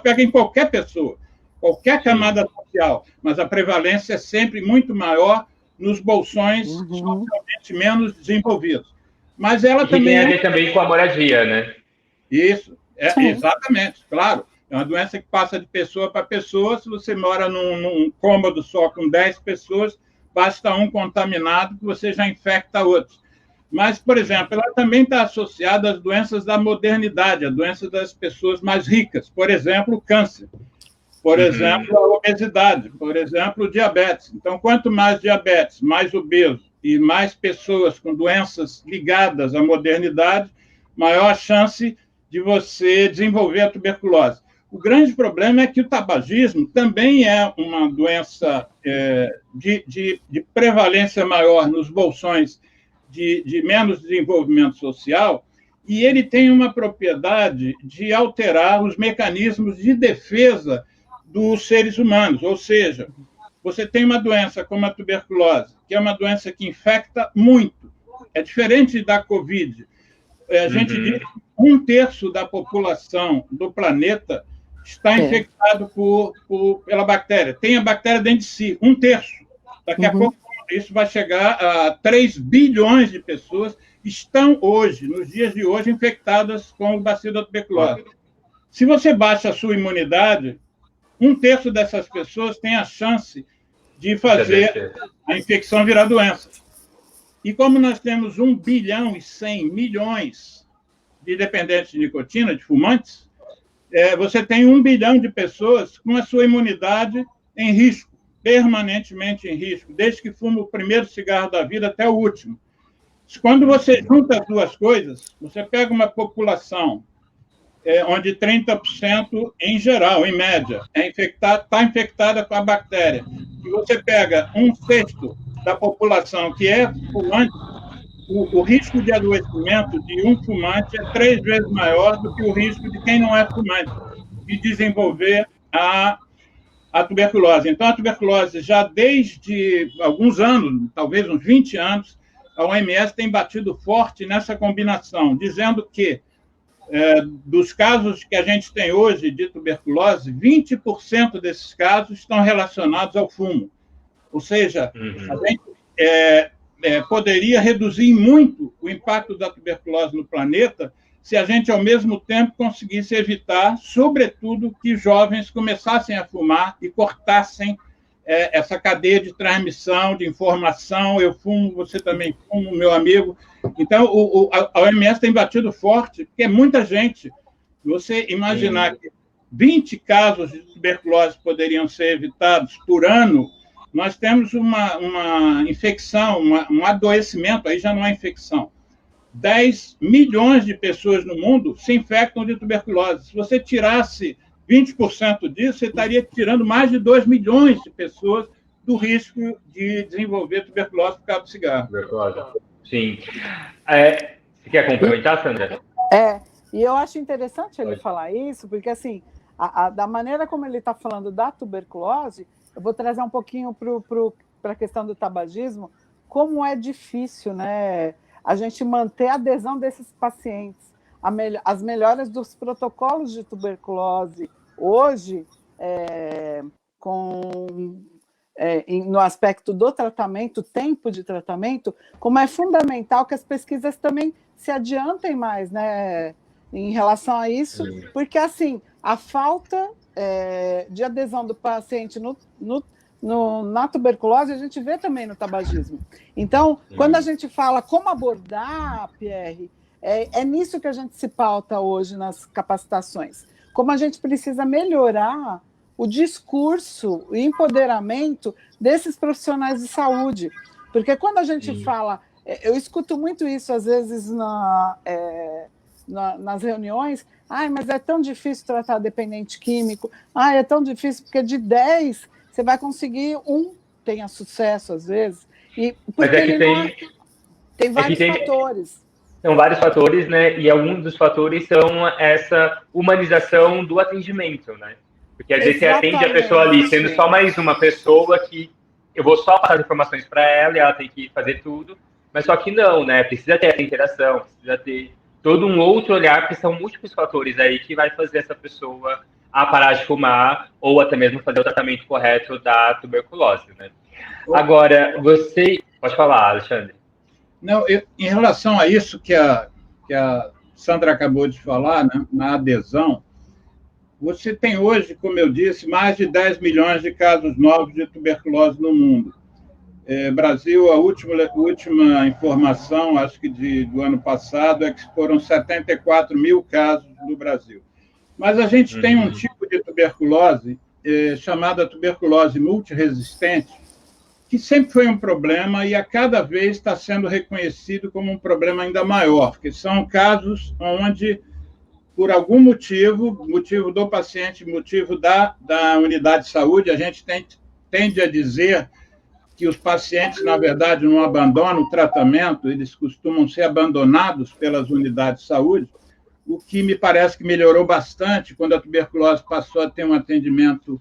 pega em qualquer pessoa, qualquer camada social, mas a prevalência é sempre muito maior nos bolsões socialmente menos desenvolvidos. Mas ela também tem a ver também com a moradia, né? Isso, exatamente, claro. É uma doença que passa de pessoa para pessoa. Se você mora num cômodo só com 10 pessoas, basta um contaminado que você já infecta outros. Mas, por exemplo, ela também está associada às doenças da modernidade, às doenças das pessoas mais ricas. Por exemplo, o câncer. Por exemplo, a obesidade. Por exemplo, o diabetes. Então, quanto mais diabetes, mais obeso e mais pessoas com doenças ligadas à modernidade, maior a chance de você desenvolver a tuberculose. O grande problema é que o tabagismo também é uma doença de prevalência maior nos bolsões de menos desenvolvimento social, e ele tem uma propriedade de alterar os mecanismos de defesa dos seres humanos. Ou seja, você tem uma doença como a tuberculose, que é uma doença que infecta muito. É diferente da Covid. A gente diz que 1/3 da população do planeta está infectado pela bactéria. Tem a bactéria dentro de si, 1/3. Daqui a pouco isso vai chegar a 3 bilhões de pessoas estão hoje, nos dias de hoje, infectadas com o bacilo da tuberculose. Se você baixa a sua imunidade, 1/3 dessas pessoas tem a chance de fazer a infecção virar doença. E como nós temos 1 bilhão e 100 milhões de dependentes de nicotina, de fumantes, você tem 1 bilhão de pessoas com a sua imunidade em risco, permanentemente em risco, desde que fuma o primeiro cigarro da vida até o último. Quando você junta as duas coisas, você pega uma população onde 30%, em geral, em média, está infectada com a bactéria, e você pega 1/6 da população que é fumante, o risco de adoecimento de um fumante é 3 vezes maior do que o risco de quem não é fumante, de desenvolver a tuberculose. Então, a tuberculose, já desde alguns anos, talvez uns 20 anos, a OMS tem batido forte nessa combinação, dizendo que, dos casos que a gente tem hoje de tuberculose, 20% desses casos estão relacionados ao fumo. Ou seja, a gente poderia reduzir muito o impacto da tuberculose no planeta se a gente, ao mesmo tempo, conseguisse evitar, sobretudo, que jovens começassem a fumar e cortassem essa cadeia de transmissão, de informação. Eu fumo, você também fuma, meu amigo. Então, a OMS tem batido forte, porque é muita gente. Você imaginar que 20 casos de tuberculose poderiam ser evitados por ano, nós temos uma infecção, um adoecimento, aí já não é infecção. 10 milhões de pessoas no mundo se infectam de tuberculose. Se você tirasse 20% disso, você estaria tirando mais de 2 milhões de pessoas do risco de desenvolver tuberculose por causa do cigarro. Sim. Você quer complementar, Sandra? E eu acho interessante ele falar isso, porque, assim, da maneira como ele está falando da tuberculose, eu vou trazer um pouquinho para a questão do tabagismo, como é difícil, né, a gente manter a adesão desses pacientes, as melhoras dos protocolos de tuberculose. Hoje, no aspecto do tratamento, tempo de tratamento, como é fundamental que as pesquisas também se adiantem mais, né, em relação a isso, porque, assim, a falta de adesão do paciente na tuberculose, a gente vê também no tabagismo. Então, quando a gente fala como abordar, Pierre, é nisso que a gente se pauta hoje nas capacitações. Como a gente precisa melhorar o discurso, o empoderamento desses profissionais de saúde. Porque quando a gente fala... Eu escuto muito isso, às vezes, nas reuniões. Mas é tão difícil tratar dependente químico. É tão difícil, porque de 10, você vai conseguir tenha sucesso, às vezes. Mas tem vários fatores. São vários fatores, né? E alguns dos fatores são essa humanização do atendimento, né? Porque às vezes você atende a pessoa ali, sendo só mais uma pessoa que eu vou só passar as informações para ela e ela tem que fazer tudo, mas só que não, né? Precisa ter essa interação, precisa ter todo um outro olhar, porque são múltiplos fatores aí que vai fazer essa pessoa a parar de fumar ou até mesmo fazer o tratamento correto da tuberculose, né? Agora, você... Pode falar, Alexandre. Não, em relação a isso que a Sandra acabou de falar, né, na adesão, você tem hoje, como eu disse, mais de 10 milhões de casos novos de tuberculose no mundo. Brasil, a última informação, acho que do ano passado, é que foram 74 mil casos no Brasil. Mas a gente tem um tipo de tuberculose chamada tuberculose multiresistente, que sempre foi um problema e a cada vez está sendo reconhecido como um problema ainda maior, porque são casos onde, por algum motivo do paciente, motivo da unidade de saúde, a gente tende a dizer que os pacientes, na verdade, não abandonam o tratamento, eles costumam ser abandonados pelas unidades de saúde, o que me parece que melhorou bastante quando a tuberculose passou a ter um atendimento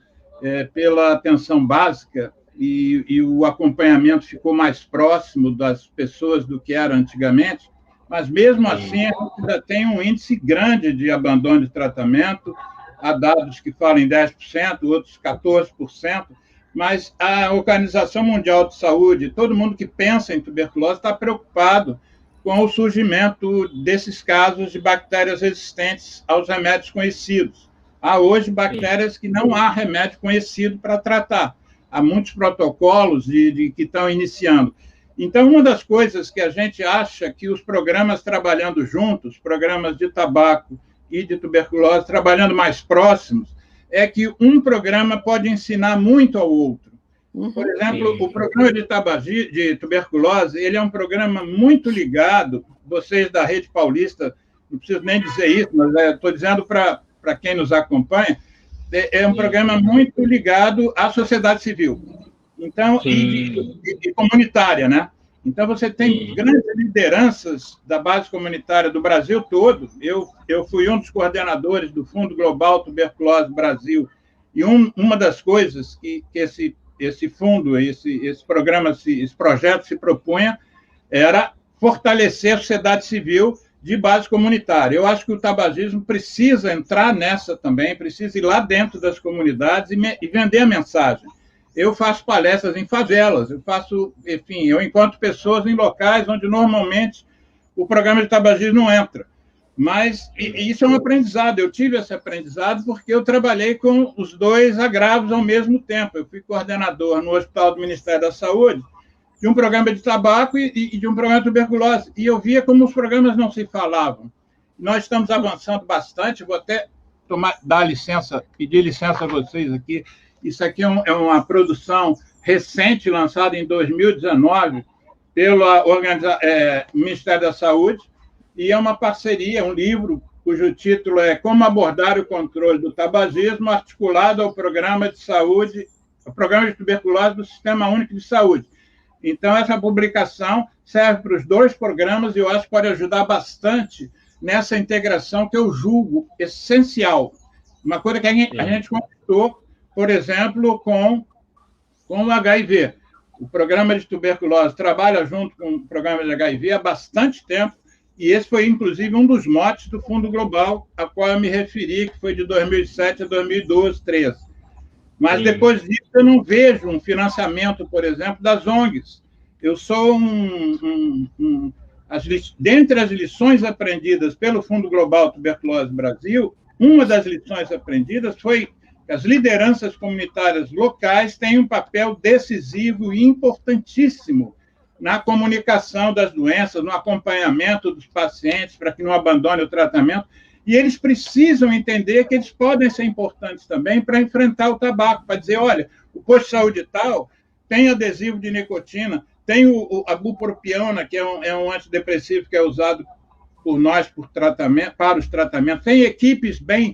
pela atenção básica e o acompanhamento ficou mais próximo das pessoas do que era antigamente, mas mesmo assim a gente ainda tem um índice grande de abandono de tratamento, há dados que falam em 10%, outros 14%, mas a Organização Mundial de Saúde, todo mundo que pensa em tuberculose está preocupado com o surgimento desses casos de bactérias resistentes aos remédios conhecidos. Há hoje bactérias que não há remédio conhecido para tratar. Há muitos protocolos que estão iniciando. Então, uma das coisas que a gente acha que os programas trabalhando juntos, programas de tabaco e de tuberculose, trabalhando mais próximos, é que um programa pode ensinar muito ao outro. Por exemplo, o programa de tuberculose, ele é um programa muito ligado, vocês da Rede Paulista, não preciso nem dizer isso, mas estou dizendo para quem nos acompanha, é um programa muito ligado à sociedade civil, então, e comunitária, né? Então, você tem grandes lideranças da base comunitária do Brasil todo. Eu fui um dos coordenadores do Fundo Global Tuberculose Brasil, e uma das coisas que esse fundo, esse programa, esse projeto se propunha era fortalecer a sociedade civil de base comunitária. Eu acho que o tabagismo precisa entrar nessa também, precisa ir lá dentro das comunidades e vender a mensagem. Eu faço palestras em favelas, eu encontro pessoas em locais onde normalmente o programa de tabagismo não entra. Mas isso é um aprendizado. Eu tive esse aprendizado porque eu trabalhei com os dois agravos ao mesmo tempo. Eu fui coordenador no Hospital do Ministério da Saúde de um programa de tabaco e de um programa de tuberculose. E eu via como os programas não se falavam. Nós estamos avançando bastante. Vou até dar licença, pedir licença a vocês aqui. Isso aqui é uma produção recente, lançada em 2019 pelo Ministério da Saúde, e é uma parceria, um livro cujo título é Como Abordar o Controle do Tabagismo, articulado ao Programa de Saúde, ao Programa de Tuberculose do Sistema Único de Saúde. Então, essa publicação serve para os dois programas e eu acho que pode ajudar bastante nessa integração que eu julgo essencial. Uma coisa que a gente conquistou, por exemplo, com o HIV. O programa de tuberculose trabalha junto com o programa de HIV há bastante tempo, e esse foi, inclusive, um dos motes do Fundo Global, a qual eu me referi, que foi de 2007 a 2012, 2013. Mas, depois disso, eu não vejo um financiamento, por exemplo, das ONGs. Eu sou dentre as lições aprendidas pelo Fundo Global Tuberculose Brasil, uma das lições aprendidas foi que as lideranças comunitárias locais têm um papel decisivo e importantíssimo na comunicação das doenças, no acompanhamento dos pacientes, para que não abandone o tratamento, e eles precisam entender que eles podem ser importantes também para enfrentar o tabaco, para dizer, olha, o posto de saúde tal tem adesivo de nicotina, tem a bupropiona, que é um antidepressivo que é usado por nós para os tratamentos, tem equipes bem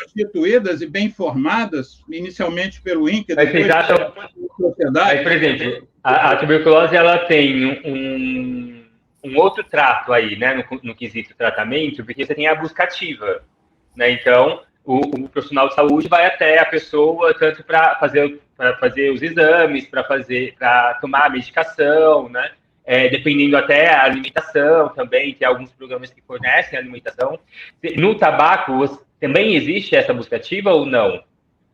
constituídas e bem formadas, inicialmente pelo INCA, depois pela sociedade. Mas, por exemplo, a tuberculose ela tem um outro trato aí, né, no quesito tratamento, porque você tem a busca ativa, né? Então, o profissional de saúde vai até a pessoa tanto para fazer os exames, para tomar a medicação, né? Dependendo até a alimentação também, tem alguns programas que fornecem a alimentação. No tabaco, também existe essa busca ativa ou não?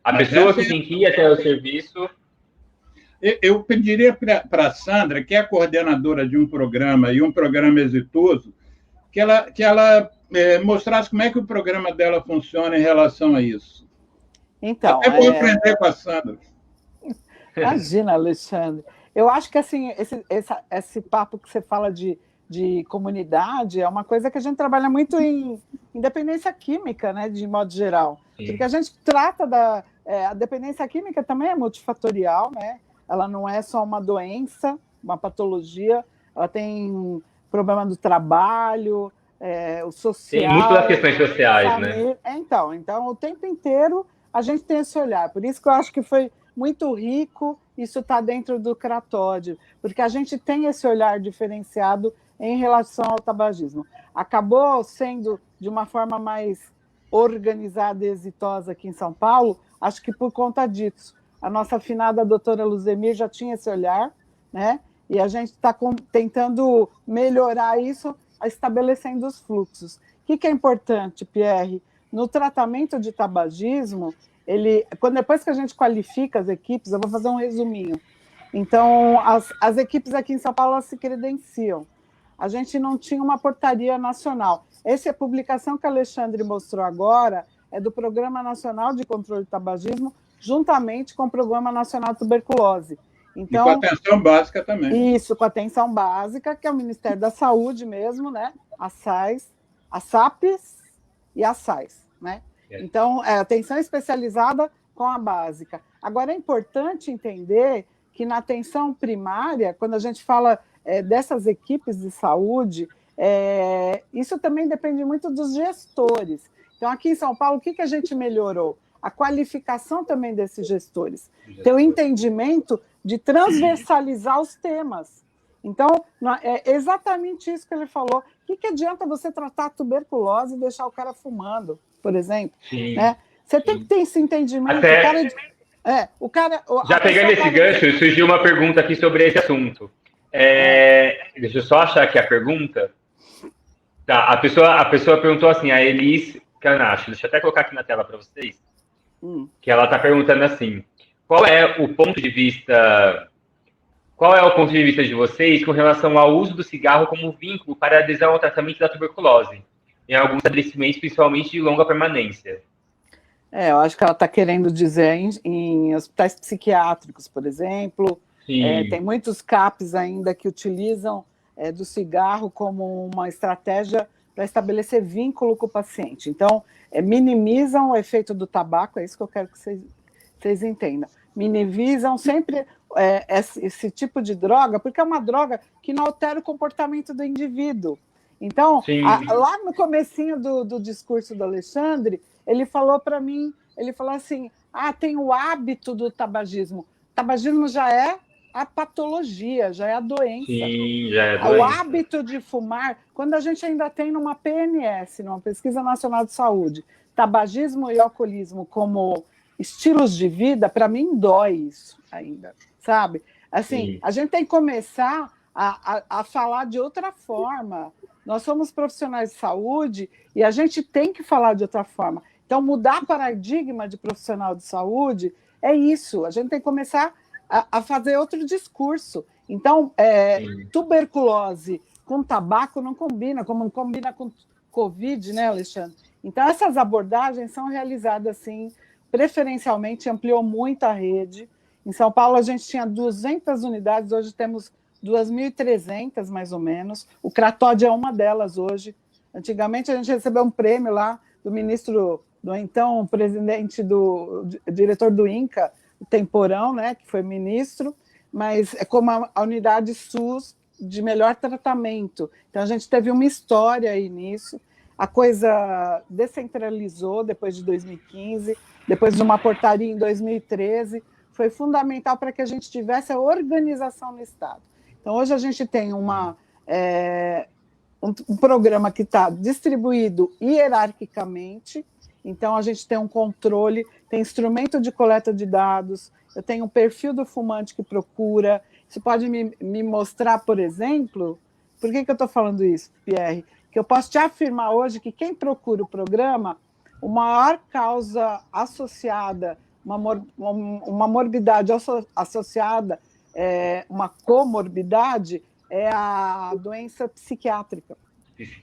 A pessoa que tem que ir até o serviço... Eu pediria para a Sandra, que é a coordenadora de um programa, e um programa exitoso, que ela mostrasse como é que o programa dela funciona em relação a isso. Então, até vou aprender com a Sandra. Imagina, Alexandre. Eu acho que assim, esse papo que você fala de comunidade é uma coisa que a gente trabalha muito em dependência química, né, de modo geral. Sim. Porque a gente trata a dependência química também é multifatorial, né? Ela não é só uma doença, uma patologia, ela tem problema do trabalho, o social... Tem muitas questões sociais, né? Então, o tempo inteiro a gente tem esse olhar. Por isso que eu acho que foi muito rico, isso está dentro do Cratódio, porque a gente tem esse olhar diferenciado em relação ao tabagismo. Acabou sendo de uma forma mais organizada e exitosa aqui em São Paulo, acho que por conta disso. A nossa afinada doutora Luzemir já tinha esse olhar, né? E a gente está tentando melhorar isso, estabelecendo os fluxos. O que é importante, Pierre? No tratamento de tabagismo, depois que a gente qualifica as equipes, eu vou fazer um resuminho. Então, as equipes aqui em São Paulo se credenciam. A gente não tinha uma portaria nacional. Essa é a publicação que a Alexandre mostrou agora, é do Programa Nacional de Controle do Tabagismo, juntamente com o Programa Nacional de Tuberculose. Então, e com atenção básica também. Isso, com atenção básica, que é o Ministério da Saúde mesmo, né? A SAPES e a SAIS, né? Então, atenção especializada com a básica. Agora, é importante entender que na atenção primária, quando a gente fala dessas equipes de saúde, isso também depende muito dos gestores. Então, aqui em São Paulo, o que a gente melhorou? A qualificação também desses gestores. Ter o entendimento de transversalizar os temas. Então, é exatamente isso que ele falou. O que adianta você tratar a tuberculose e deixar o cara fumando, por exemplo? Né? Você tem que ter esse entendimento. Já pegando esse gancho, surgiu uma pergunta aqui sobre esse assunto. Deixa eu só achar aqui a pergunta. Tá, a pessoa perguntou assim, a Elis Canacho, deixa eu até colocar aqui na tela para vocês, que ela está perguntando assim, qual é o ponto de vista qual é o ponto de vista de vocês com relação ao uso do cigarro como vínculo para a adesão ao tratamento da tuberculose, em alguns estabelecimentos, principalmente de longa permanência? Eu acho que ela está querendo dizer em hospitais psiquiátricos, por exemplo. Tem muitos CAPs ainda que utilizam do cigarro como uma estratégia para estabelecer vínculo com o paciente. Então, minimizam o efeito do tabaco, é isso que eu quero que vocês entendam. Minimizam sempre esse tipo de droga, porque é uma droga que não altera o comportamento do indivíduo. Então, lá no comecinho do discurso do Alexandre, ele falou para mim, ele falou assim, tem o hábito do tabagismo. O tabagismo já é a patologia, já é a doença. Sim, já é a doença. O hábito de fumar, quando a gente ainda tem numa PNS, numa Pesquisa Nacional de Saúde, tabagismo e alcoolismo como estilos de vida, para mim dói isso ainda, sabe? Assim, a gente tem que começar a falar de outra forma. Nós somos profissionais de saúde e a gente tem que falar de outra forma. Então, mudar paradigma de profissional de saúde é isso. A gente tem que começar a fazer outro discurso. Então, tuberculose com tabaco não combina, como não combina com Covid, né, Alexandre? Então, essas abordagens são realizadas, assim, preferencialmente, ampliou muito a rede. Em São Paulo, a gente tinha 200 unidades, hoje temos 2.300, mais ou menos. O Cratóide é uma delas hoje. Antigamente, a gente recebeu um prêmio lá do ministro, do então presidente, diretor do INCA, o Temporão, né, que foi ministro, mas é como a unidade SUS de melhor tratamento. Então, a gente teve uma história aí nisso. A coisa descentralizou depois de 2015, depois de uma portaria em 2013, foi fundamental para que a gente tivesse a organização no Estado. Então, hoje a gente tem um programa que está distribuído hierarquicamente. Então, a gente tem um controle, tem instrumento de coleta de dados, eu tenho um perfil do fumante que procura. Você pode me mostrar, por exemplo, por que eu estou falando isso, Pierre? Que eu posso te afirmar hoje que quem procura o programa, a maior causa associada, uma morbidade associada, uma comorbidade, é a doença psiquiátrica.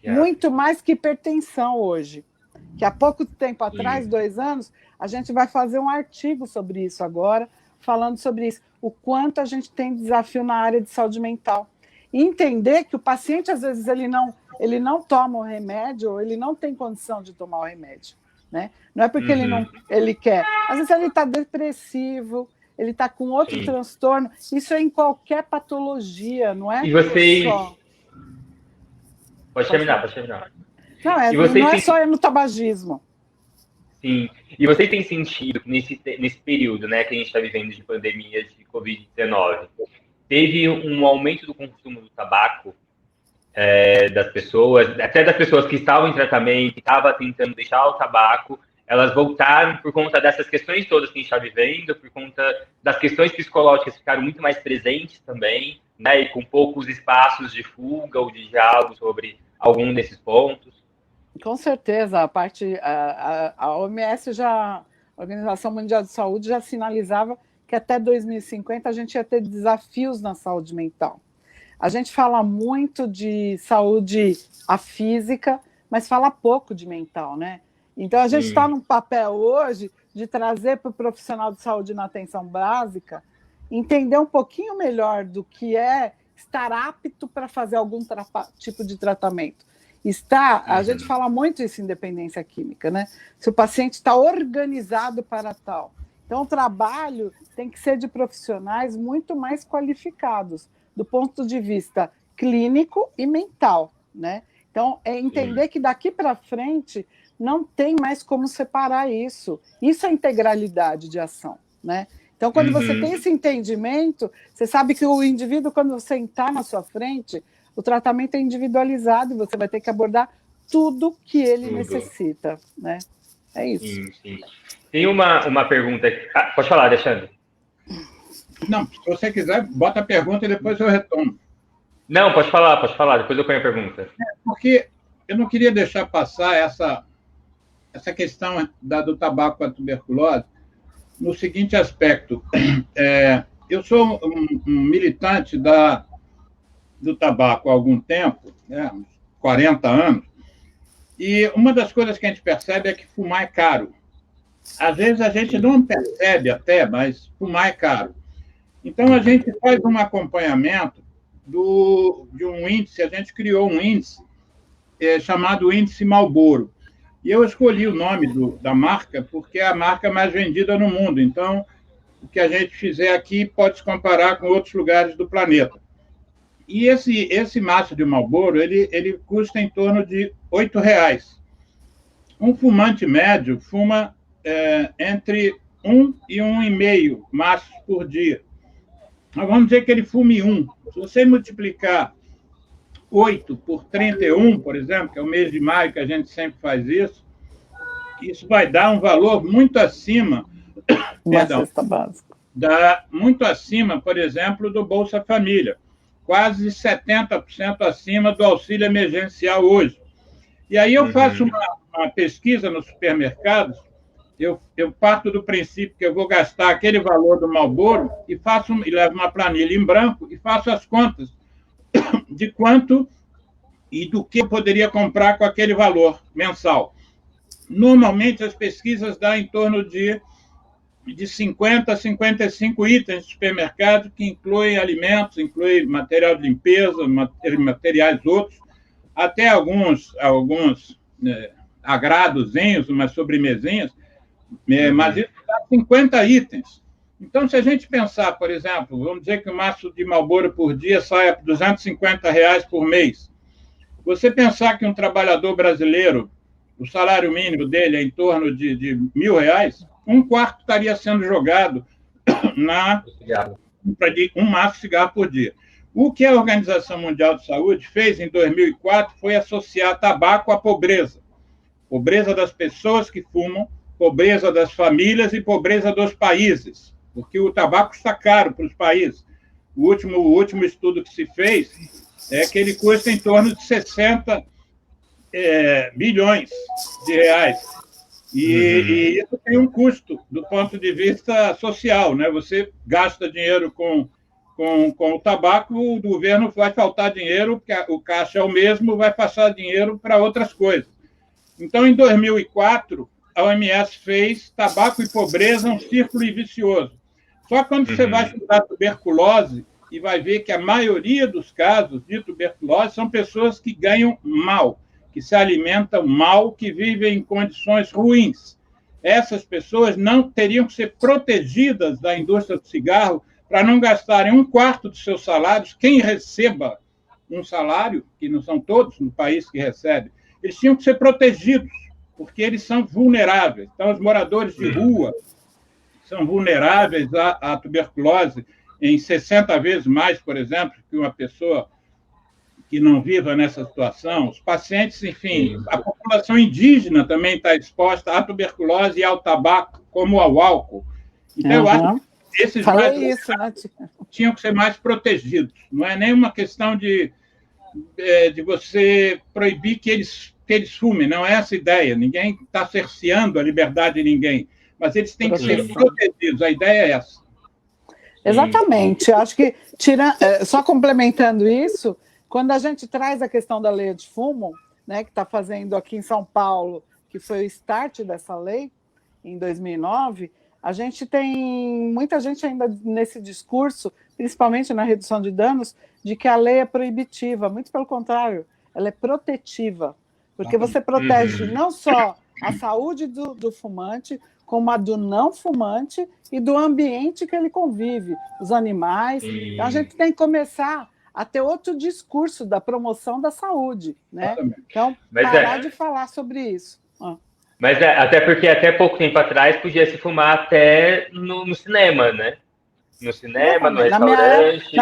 Muito mais que hipertensão hoje. Que há pouco tempo atrás, 2 anos, a gente vai fazer um artigo sobre isso agora, falando sobre isso, o quanto a gente tem desafio na área de saúde mental. E entender que o paciente, às vezes, ele não toma o remédio, ou ele não tem condição de tomar o remédio. Né? Não é porque ele quer. Às vezes ele está depressivo, ele está com outro transtorno. Isso é em qualquer patologia, não é? E vocês... só. Pode terminar. Não, não é só no tabagismo. Sim. E vocês têm sentido que nesse período, né, que a gente está vivendo de pandemia de Covid-19, teve um aumento do consumo do tabaco das pessoas, até das pessoas que estavam em tratamento, que estavam tentando deixar o tabaco, elas voltaram por conta dessas questões todas que a gente está vivendo, por conta das questões psicológicas que ficaram muito mais presentes também, né, e com poucos espaços de fuga ou de diálogo sobre algum desses pontos. Com certeza, a OMS a Organização Mundial de Saúde, já sinalizava que até 2050 a gente ia ter desafios na saúde mental. A gente fala muito de saúde física, mas fala pouco de mental, né? Então, a gente está num papel hoje de trazer para o profissional de saúde na atenção básica, entender um pouquinho melhor do que é estar apto para fazer algum tipo de tratamento. A gente fala muito isso em dependência química, né? Se o paciente está organizado para tal. Então, o trabalho tem que ser de profissionais muito mais qualificados, do ponto de vista clínico e mental, né? Então, é entender que daqui para frente não tem mais como separar isso. Isso é integralidade de ação, né? Então, quando você tem esse entendimento, você sabe que o indivíduo, quando você está na sua frente, o tratamento é individualizado e você vai ter que abordar tudo que ele necessita, né? É isso. Sim. Tem uma pergunta aqui. Pode falar, Alexandre. Não, se você quiser, bota a pergunta e depois eu retomo. Não, pode falar, depois eu ponho a pergunta. Porque eu não queria deixar passar essa questão do tabaco com a tuberculose no seguinte aspecto. eu sou um militante do tabaco há algum tempo, né, uns 40 anos, e uma das coisas que a gente percebe é que fumar é caro. Às vezes a gente não percebe até, mas fumar é caro. Então, a gente faz um acompanhamento de um índice, a gente criou um índice chamado Índice Marlboro. E eu escolhi o nome da marca porque é a marca mais vendida no mundo. Então, o que a gente fizer aqui pode se comparar com outros lugares do planeta. E esse maço de Marlboro, ele custa em torno de R$ 8. Um fumante médio fuma entre 1 e 1,5 maços por dia. Mas vamos dizer que ele fume 1. Se você multiplicar 8 por 31, por exemplo, que é o mês de maio que a gente sempre faz isso vai dar um valor muito acima, muito acima, por exemplo, do Bolsa Família, quase 70% acima do auxílio emergencial hoje. E aí eu faço uma pesquisa nos supermercados, eu parto do princípio que eu vou gastar aquele valor do Marlboro e levo uma planilha em branco e faço as contas de quanto e do que eu poderia comprar com aquele valor mensal. Normalmente, as pesquisas dão em torno de 50 a 55 itens de supermercado, que incluem alimentos, incluem material de limpeza, materiais outros, até alguns agradozinhos, umas sobremesinhas, mas isso dá 50 itens. Então, se a gente pensar, por exemplo, vamos dizer que o maço de Marlboro por dia saia por R$ 250 por mês. Você pensar que um trabalhador brasileiro, o salário mínimo dele é em torno de R$ 1.000, um quarto estaria sendo jogado na compra de um maço de cigarro por dia. O que a Organização Mundial de Saúde fez em 2004 foi associar tabaco à pobreza. Pobreza das pessoas que fumam, pobreza das famílias e pobreza dos países, porque o tabaco está caro para os países. O último estudo que se fez é que ele custa em torno de 60 bilhões de reais. E isso tem um custo do ponto de vista social, né? Você gasta dinheiro com o tabaco, o governo vai faltar dinheiro, porque o caixa é o mesmo, vai passar dinheiro para outras coisas. Então, em 2004, a OMS fez tabaco e pobreza um círculo vicioso. Só quando você vai estudar tuberculose e vai ver que a maioria dos casos de tuberculose são pessoas que ganham mal, que se alimentam mal, que vivem em condições ruins. Essas pessoas não teriam que ser protegidas da indústria do cigarro para não gastarem um quarto dos seus salários. Quem receba um salário, que não são todos no país que recebem, eles tinham que ser protegidos, porque eles são vulneráveis. Então, os moradores de rua são vulneráveis à tuberculose em 60 vezes mais, por exemplo, que uma pessoa que não viva nessa situação. Os pacientes, enfim, a população indígena também está exposta à tuberculose e ao tabaco, como ao álcool. Então, eu acho que esses tinham que ser mais protegidos. Não é nenhuma questão de você proibir que eles fumem, não é essa a ideia. Ninguém está cerceando a liberdade de ninguém, mas eles têm que ser protegidos. A ideia é essa. Exatamente. Acho que, só complementando isso, quando a gente traz a questão da lei de fumo, né, que está fazendo aqui em São Paulo, que foi o start dessa lei, em 2009, a gente tem muita gente ainda nesse discurso, principalmente na redução de danos, de que a lei é proibitiva. Muito pelo contrário, ela é protetiva, porque você protege não só a saúde do fumante, como a do não fumante e do ambiente que ele convive, os animais. Então, a gente tem que começar a ter outro discurso da promoção da saúde, né? Então, parar de falar sobre isso. Mas até porque até pouco tempo atrás podia se fumar até no cinema, né? No cinema, no restaurante.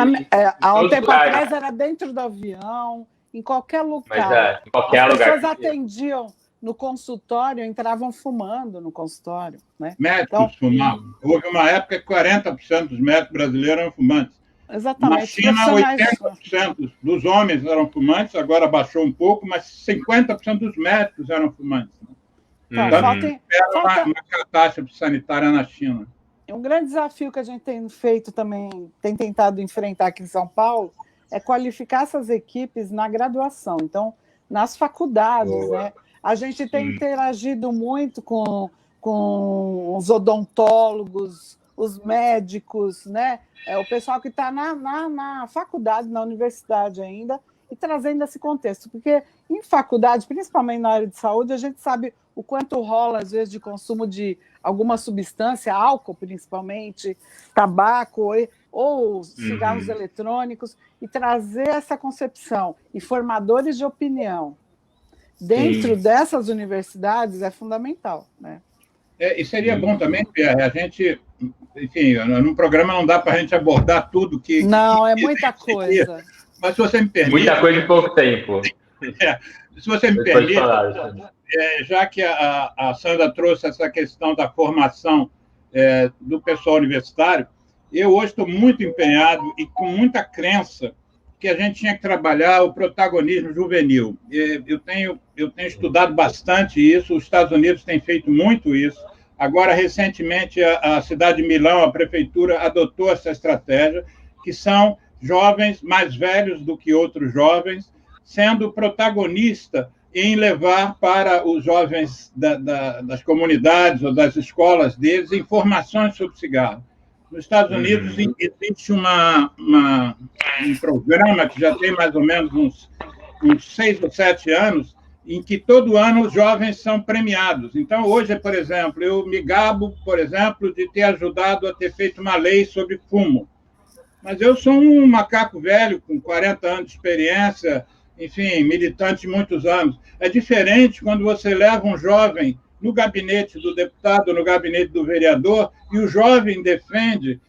Há um tempo atrás era dentro do avião, em qualquer lugar. Mas em qualquer lugar. As pessoas atendiam no consultório, entravam fumando no consultório, né? Médicos fumavam. Houve uma época que 40% dos médicos brasileiros eram fumantes. Exatamente. Na China, 80% dos homens eram fumantes, agora baixou um pouco, mas 50% dos médicos eram fumantes. Então, era uma catástrofe sanitária na China. um grande desafio que a gente tem feito também, tem tentado enfrentar aqui em São Paulo, é qualificar essas equipes na graduação. Então, nas faculdades, Boa. né? A gente tem interagido muito com os odontólogos, os médicos, né? O pessoal que está na faculdade, na universidade ainda, e trazendo esse contexto. Porque em faculdade, principalmente na área de saúde, a gente sabe o quanto rola, às vezes, de consumo de alguma substância, álcool principalmente, tabaco ou cigarros eletrônicos, e trazer essa concepção. E formadores de opinião dentro dessas universidades é fundamental, né? E seria bom também, Pierre, a gente, enfim, num programa não dá para a gente abordar tudo que... Não, é muita coisa. Mas se você me permite... Muita coisa em pouco tempo. Se você me permite, já que a Sandra trouxe essa questão da formação do pessoal universitário, eu hoje estou muito empenhado e com muita crença que a gente tinha que trabalhar o protagonismo juvenil. Eu tenho estudado bastante isso, os Estados Unidos têm feito muito isso. Agora, recentemente, a cidade de Milão, a prefeitura, adotou essa estratégia, que são jovens mais velhos do que outros jovens, sendo protagonista em levar para os jovens das comunidades ou das escolas deles informações sobre cigarro. Nos Estados Unidos existe um programa que já tem mais ou menos uns 6 ou 7 anos, em que todo ano os jovens são premiados. Então, hoje, por exemplo, eu me gabo, por exemplo, de ter ajudado a ter feito uma lei sobre fumo. Mas eu sou um macaco velho, com 40 anos de experiência, enfim, militante de muitos anos. É diferente quando você leva um jovem no gabinete do deputado, no gabinete do vereador, e o jovem defende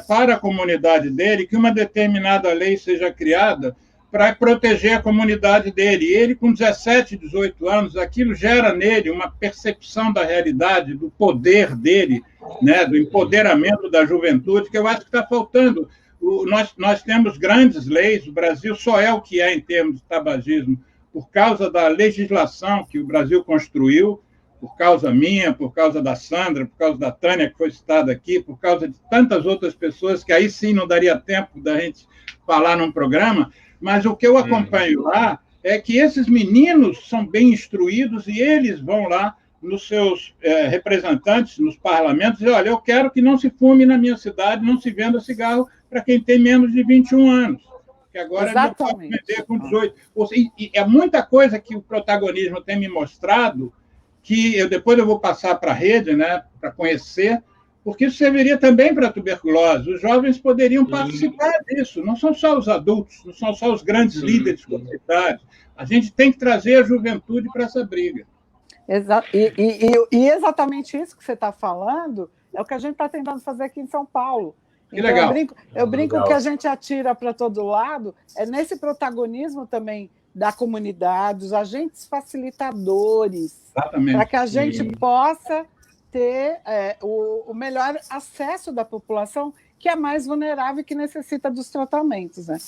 para a comunidade dele que uma determinada lei seja criada para proteger a comunidade dele. E ele, com 17, 18 anos, aquilo gera nele uma percepção da realidade, do poder dele, né, do empoderamento da juventude, que eu acho que está faltando. Nós temos grandes leis, o Brasil só é o que é em termos de tabagismo por causa da legislação que o Brasil construiu, por causa minha, por causa da Sandra, por causa da Tânia, que foi citada aqui, por causa de tantas outras pessoas, que aí sim não daria tempo da gente falar num programa, mas o que eu acompanho lá é que esses meninos são bem instruídos e eles vão lá nos seus representantes, nos parlamentos, e olha, eu quero que não se fume na minha cidade, não se venda cigarro para quem tem menos de 21 anos, que agora não pode vender com 18. E é muita coisa que o protagonismo tem me mostrado, que depois eu vou passar para a rede, né, para conhecer, porque isso serviria também para a tuberculose. Os jovens poderiam participar disso, não são só os adultos, não são só os grandes líderes comunitários. A gente tem que trazer a juventude para essa briga. E exatamente isso que você está falando é o que a gente está tentando fazer aqui em São Paulo. Que então, legal. Eu brinco que a gente atira para todo lado, é nesse protagonismo também da comunidade, os agentes facilitadores, para que a gente possa ter o melhor acesso da população que é mais vulnerável e que necessita dos tratamentos. Né?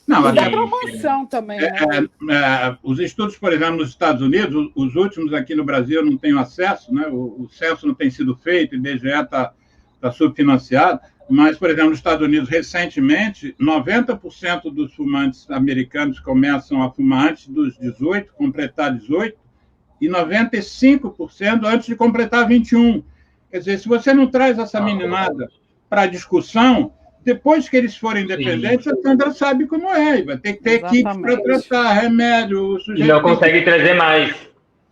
Não, e da promoção também. Né? Os estudos, por exemplo, nos Estados Unidos, os últimos aqui no Brasil eu não tenho acesso, né? O censo não tem sido feito, o IBGE está subfinanciado, mas, por exemplo, nos Estados Unidos, recentemente, 90% dos fumantes americanos começam a fumar antes dos 18, completar 18, e 95% antes de completar 21. Quer dizer, se você não traz essa meninada para a discussão, depois que eles forem independentes, a Sandra sabe como é, vai ter que ter equipes para tratar, remédio, o sujeito... E não consegue trazer mais.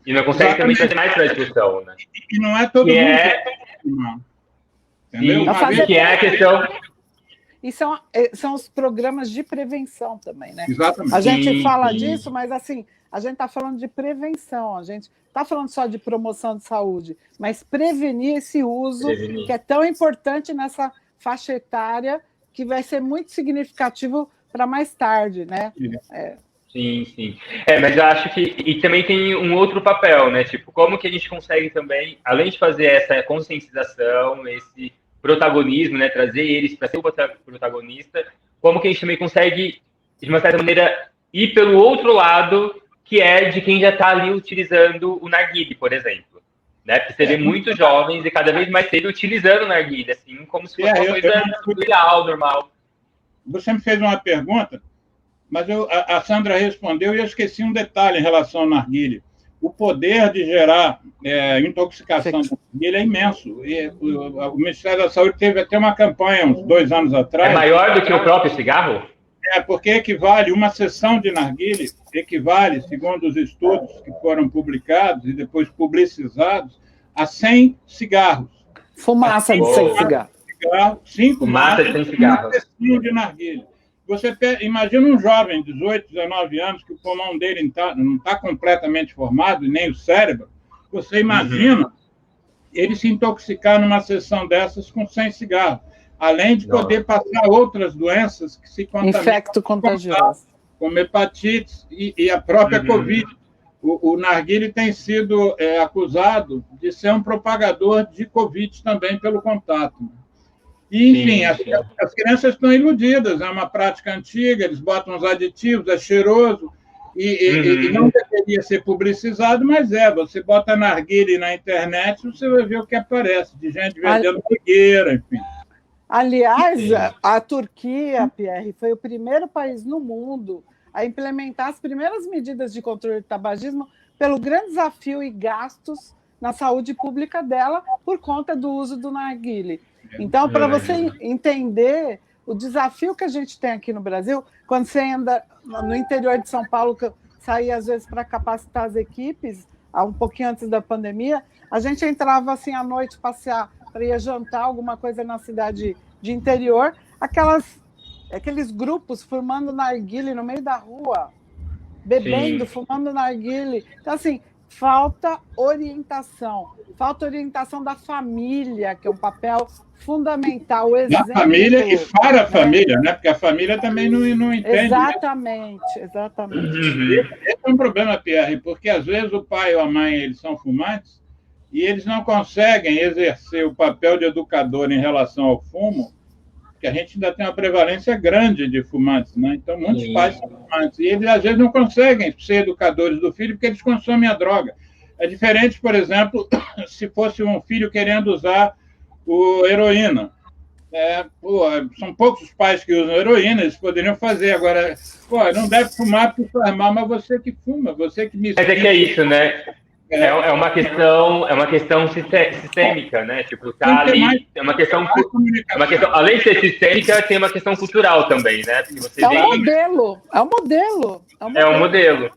E não consegue também trazer mais para a discussão. Né? E não é todo mundo... Entendeu? Sim, que é a questão... E são os programas de prevenção também, né? Exatamente. A gente fala disso, mas assim, a gente está falando de prevenção, a gente está falando só de promoção de saúde, mas prevenir esse uso que é tão importante nessa faixa etária, que vai ser muito significativo para mais tarde, né? Sim. Mas eu acho que... E também tem um outro papel, né? Tipo, como que a gente consegue também, além de fazer essa conscientização, esse protagonismo, né? Trazer eles para ser o protagonista, como que a gente também consegue, de uma certa maneira, ir pelo outro lado, que é de quem já está ali utilizando o narguilé, por exemplo. né? Porque você vê muitos jovens e cada vez mais cedo utilizando narguilha, assim, como se fosse uma coisa natural, normal. Você me fez uma pergunta, mas a Sandra respondeu e eu esqueci um detalhe em relação ao narguilha. O poder de gerar intoxicação da narguilha é imenso. E o Ministério da Saúde teve até uma campanha uns 2 anos atrás. É maior do que o próprio cigarro? Porque equivale, uma sessão de narguilha equivale, segundo os estudos que foram publicados e depois publicizados, a 100 cigarros. Fumaça de 100 cigarros. 5 fumaça de 100 cigarros. Uma sessão de narguilha. Você imagina um jovem de 18, 19 anos, que o pulmão dele não está completamente formado, e nem o cérebro. Você imagina ele se intoxicar numa sessão dessas com 100 cigarros, além de poder passar outras doenças que se contaminam. Infecto contagioso. Como hepatites e a própria Covid. O narguilé tem sido acusado de ser um propagador de Covid também pelo contato. E, enfim, as crianças estão iludidas, é uma prática antiga, eles botam os aditivos, é cheiroso, e não deveria ser publicizado, mas você bota narguilé na internet, você vai ver o que aparece, de gente vendendo fogueira, enfim. Aliás, a Turquia, Pierre, foi o primeiro país no mundo a implementar as primeiras medidas de controle do tabagismo pelo grande desafio e gastos na saúde pública dela por conta do uso do narguilé. Então, para você entender o desafio que a gente tem aqui no Brasil, quando você anda no interior de São Paulo, que eu saía às vezes para capacitar as equipes, um pouquinho antes da pandemia, a gente entrava assim à noite passear para ir jantar, alguma coisa na cidade de interior, aqueles grupos fumando narguilé no meio da rua, bebendo, fumando narguilé. Então, assim, falta orientação da família, que é um papel fundamental. Da família e para a família, né? Porque a família também não entende. Exatamente. Esse é um problema, Pierre, porque às vezes o pai ou a mãe eles são fumantes e eles não conseguem exercer o papel de educador em relação ao fumo, porque a gente ainda tem uma prevalência grande de fumantes, né? Então, muitos pais são fumantes. E eles, às vezes, não conseguem ser educadores do filho porque eles consomem a droga. É diferente, por exemplo, se fosse um filho querendo usar heroína. São poucos os pais que usam heroína, eles poderiam fazer. Agora, não deve fumar porque faz mal, mas você que fuma, você que me... Mas é que é isso, né? É uma questão sistêmica, né? Tipo, tá ali, é uma questão, além de ser sistêmica, tem uma questão cultural também, né? Porque você é um modelo.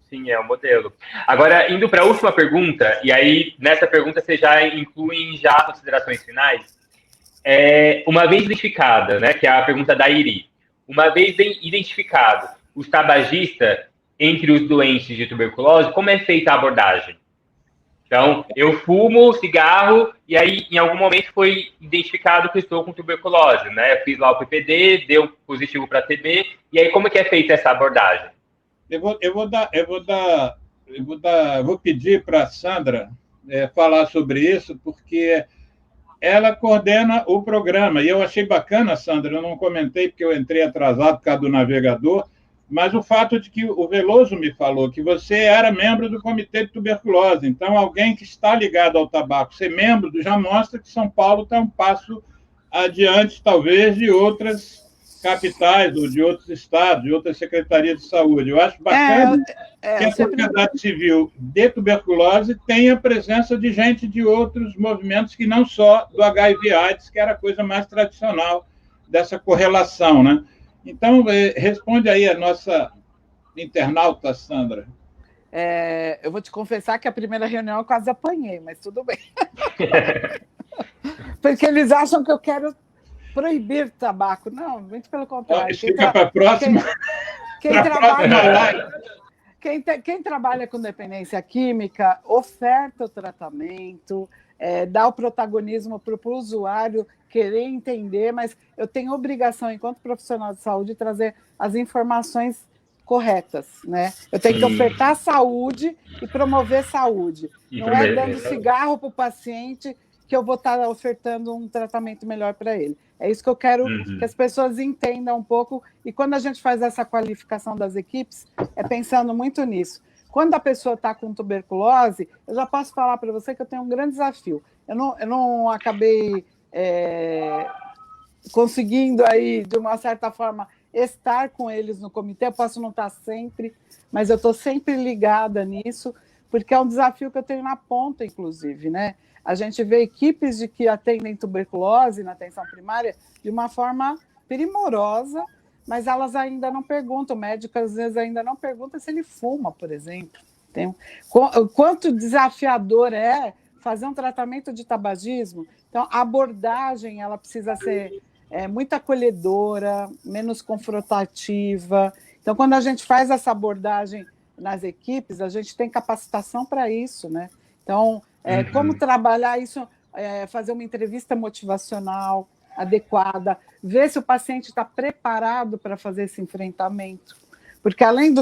Sim, é um modelo. Agora, indo para a última pergunta, e aí nessa pergunta você já inclui já considerações finais. Uma vez identificada, né? Que é a pergunta da Iri. Uma vez identificado os tabagistas entre os doentes de tuberculose, como é feita a abordagem? Então, eu fumo cigarro e aí, em algum momento, foi identificado que estou com tuberculose, né? Eu fiz lá o PPD, deu positivo para TB, e aí como que é feita essa abordagem? Eu vou pedir para a Sandra falar sobre isso, porque ela coordena o programa, e eu achei bacana, Sandra, eu não comentei porque eu entrei atrasado por causa do navegador, mas o fato de que o Veloso me falou que você era membro do Comitê de Tuberculose, então alguém que está ligado ao tabaco ser membro já mostra que São Paulo está um passo adiante, talvez, de outras capitais ou de outros estados, de outras secretarias de saúde. Eu acho bacana que a sociedade civil de tuberculose tenha a presença de gente de outros movimentos que não só do HIV/AIDS, que era a coisa mais tradicional dessa correlação, né? Então, responde aí a nossa internauta, Sandra. Eu vou te confessar que a primeira reunião eu quase apanhei, mas tudo bem. Porque eles acham que eu quero proibir tabaco. Não, muito pelo contrário. Fica para a próxima. Quem trabalha com dependência química oferta o tratamento, dá o protagonismo para o usuário querer entender, mas eu tenho obrigação, enquanto profissional de saúde, de trazer as informações corretas, né? Eu tenho que ofertar saúde e promover saúde. Não é dando cigarro para o paciente que eu vou estar ofertando um tratamento melhor para ele. É isso que eu quero que as pessoas entendam um pouco, e quando a gente faz essa qualificação das equipes, é pensando muito nisso. quando a pessoa está com tuberculose, eu já posso falar para você que eu tenho um grande desafio. Eu não acabei conseguindo aí, de uma certa forma, estar com eles no comitê. Eu posso não estar sempre, mas eu estou sempre ligada nisso, porque é um desafio que eu tenho na ponta, inclusive, né? A gente vê equipes de que atendem tuberculose na atenção primária de uma forma primorosa, mas elas ainda não perguntam, o médico às vezes ainda não pergunta se ele fuma, por exemplo. O quanto desafiador é fazer um tratamento de tabagismo. Então, a abordagem ela precisa ser muito acolhedora, menos confrontativa. Então, quando a gente faz essa abordagem nas equipes, a gente tem capacitação para isso, né? Então, como trabalhar isso, fazer uma entrevista motivacional adequada, ver se o paciente está preparado para fazer esse enfrentamento. Porque, além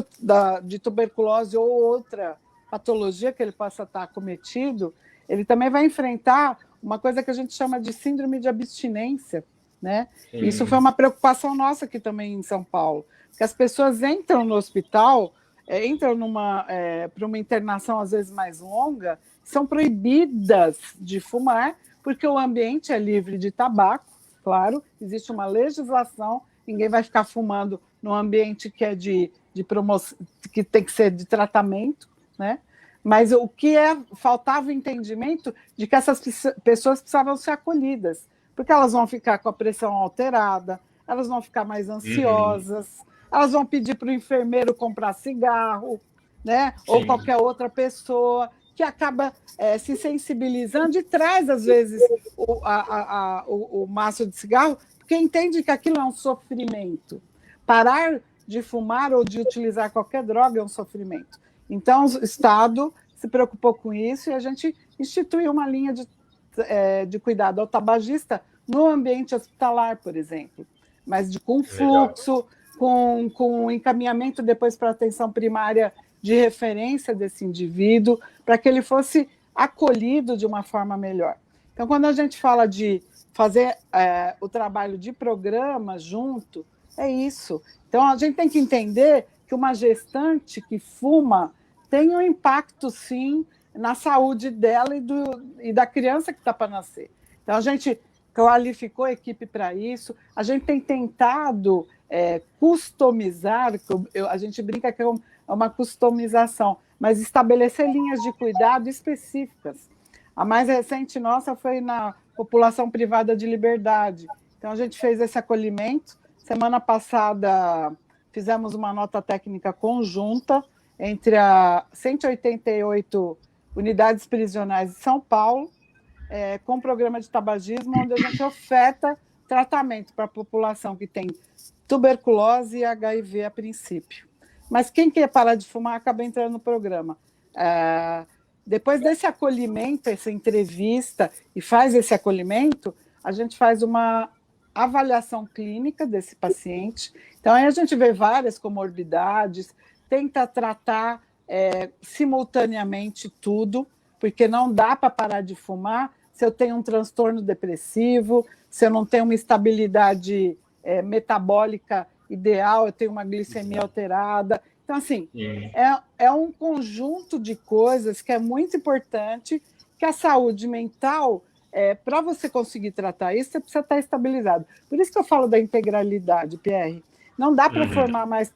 de tuberculose ou outra patologia que ele possa estar acometido, ele também vai enfrentar uma coisa que a gente chama de síndrome de abstinência, né? Isso foi uma preocupação nossa aqui também em São Paulo, que as pessoas entram no hospital, entram para uma internação às vezes mais longa, são proibidas de fumar, porque o ambiente é livre de tabaco, claro, existe uma legislação, ninguém vai ficar fumando num ambiente que é de promoção, que tem que ser de tratamento, né? Mas o que faltava o entendimento de que essas pessoas precisavam ser acolhidas, porque elas vão ficar com a pressão alterada, elas vão ficar mais ansiosas, elas vão pedir para o enfermeiro comprar cigarro, né? Ou qualquer outra pessoa, que acaba se sensibilizando e traz, às vezes, o maço de cigarro, porque entende que aquilo é um sofrimento. Parar de fumar ou de utilizar qualquer droga é um sofrimento. Então, o Estado se preocupou com isso e a gente instituiu uma linha de cuidado ao tabagista no ambiente hospitalar, por exemplo, mas com fluxo, com encaminhamento depois para a atenção primária de referência desse indivíduo, para que ele fosse acolhido de uma forma melhor. Então, quando a gente fala de fazer o trabalho de programa junto, é isso. Então, a gente tem que entender que uma gestante que fuma tem um impacto, sim, na saúde dela e da criança que está para nascer. Então, a gente qualificou a equipe para isso, a gente tem tentado customizar, a gente brinca que é uma customização, mas estabelecer linhas de cuidado específicas. A mais recente nossa foi na população privada de Liberdade. Então, a gente fez esse acolhimento. Semana passada, fizemos uma nota técnica conjunta entre as 188 unidades prisionais de São Paulo, com um programa de tabagismo, onde a gente oferta tratamento para a população que tem tuberculose e HIV a princípio. Mas quem quer parar de fumar acaba entrando no programa. Depois desse acolhimento, essa entrevista, e faz esse acolhimento, a gente faz uma avaliação clínica desse paciente. Então, aí a gente vê várias comorbidades, tenta tratar simultaneamente tudo, porque não dá para parar de fumar se eu tenho um transtorno depressivo, se eu não tenho uma estabilidade metabólica ideal, eu tenho uma glicemia alterada. Então, assim, é um conjunto de coisas que é muito importante, que a saúde mental, para você conseguir tratar isso, você precisa estar estabilizado. Por isso que eu falo da integralidade, Pierre. Não dá para formar mais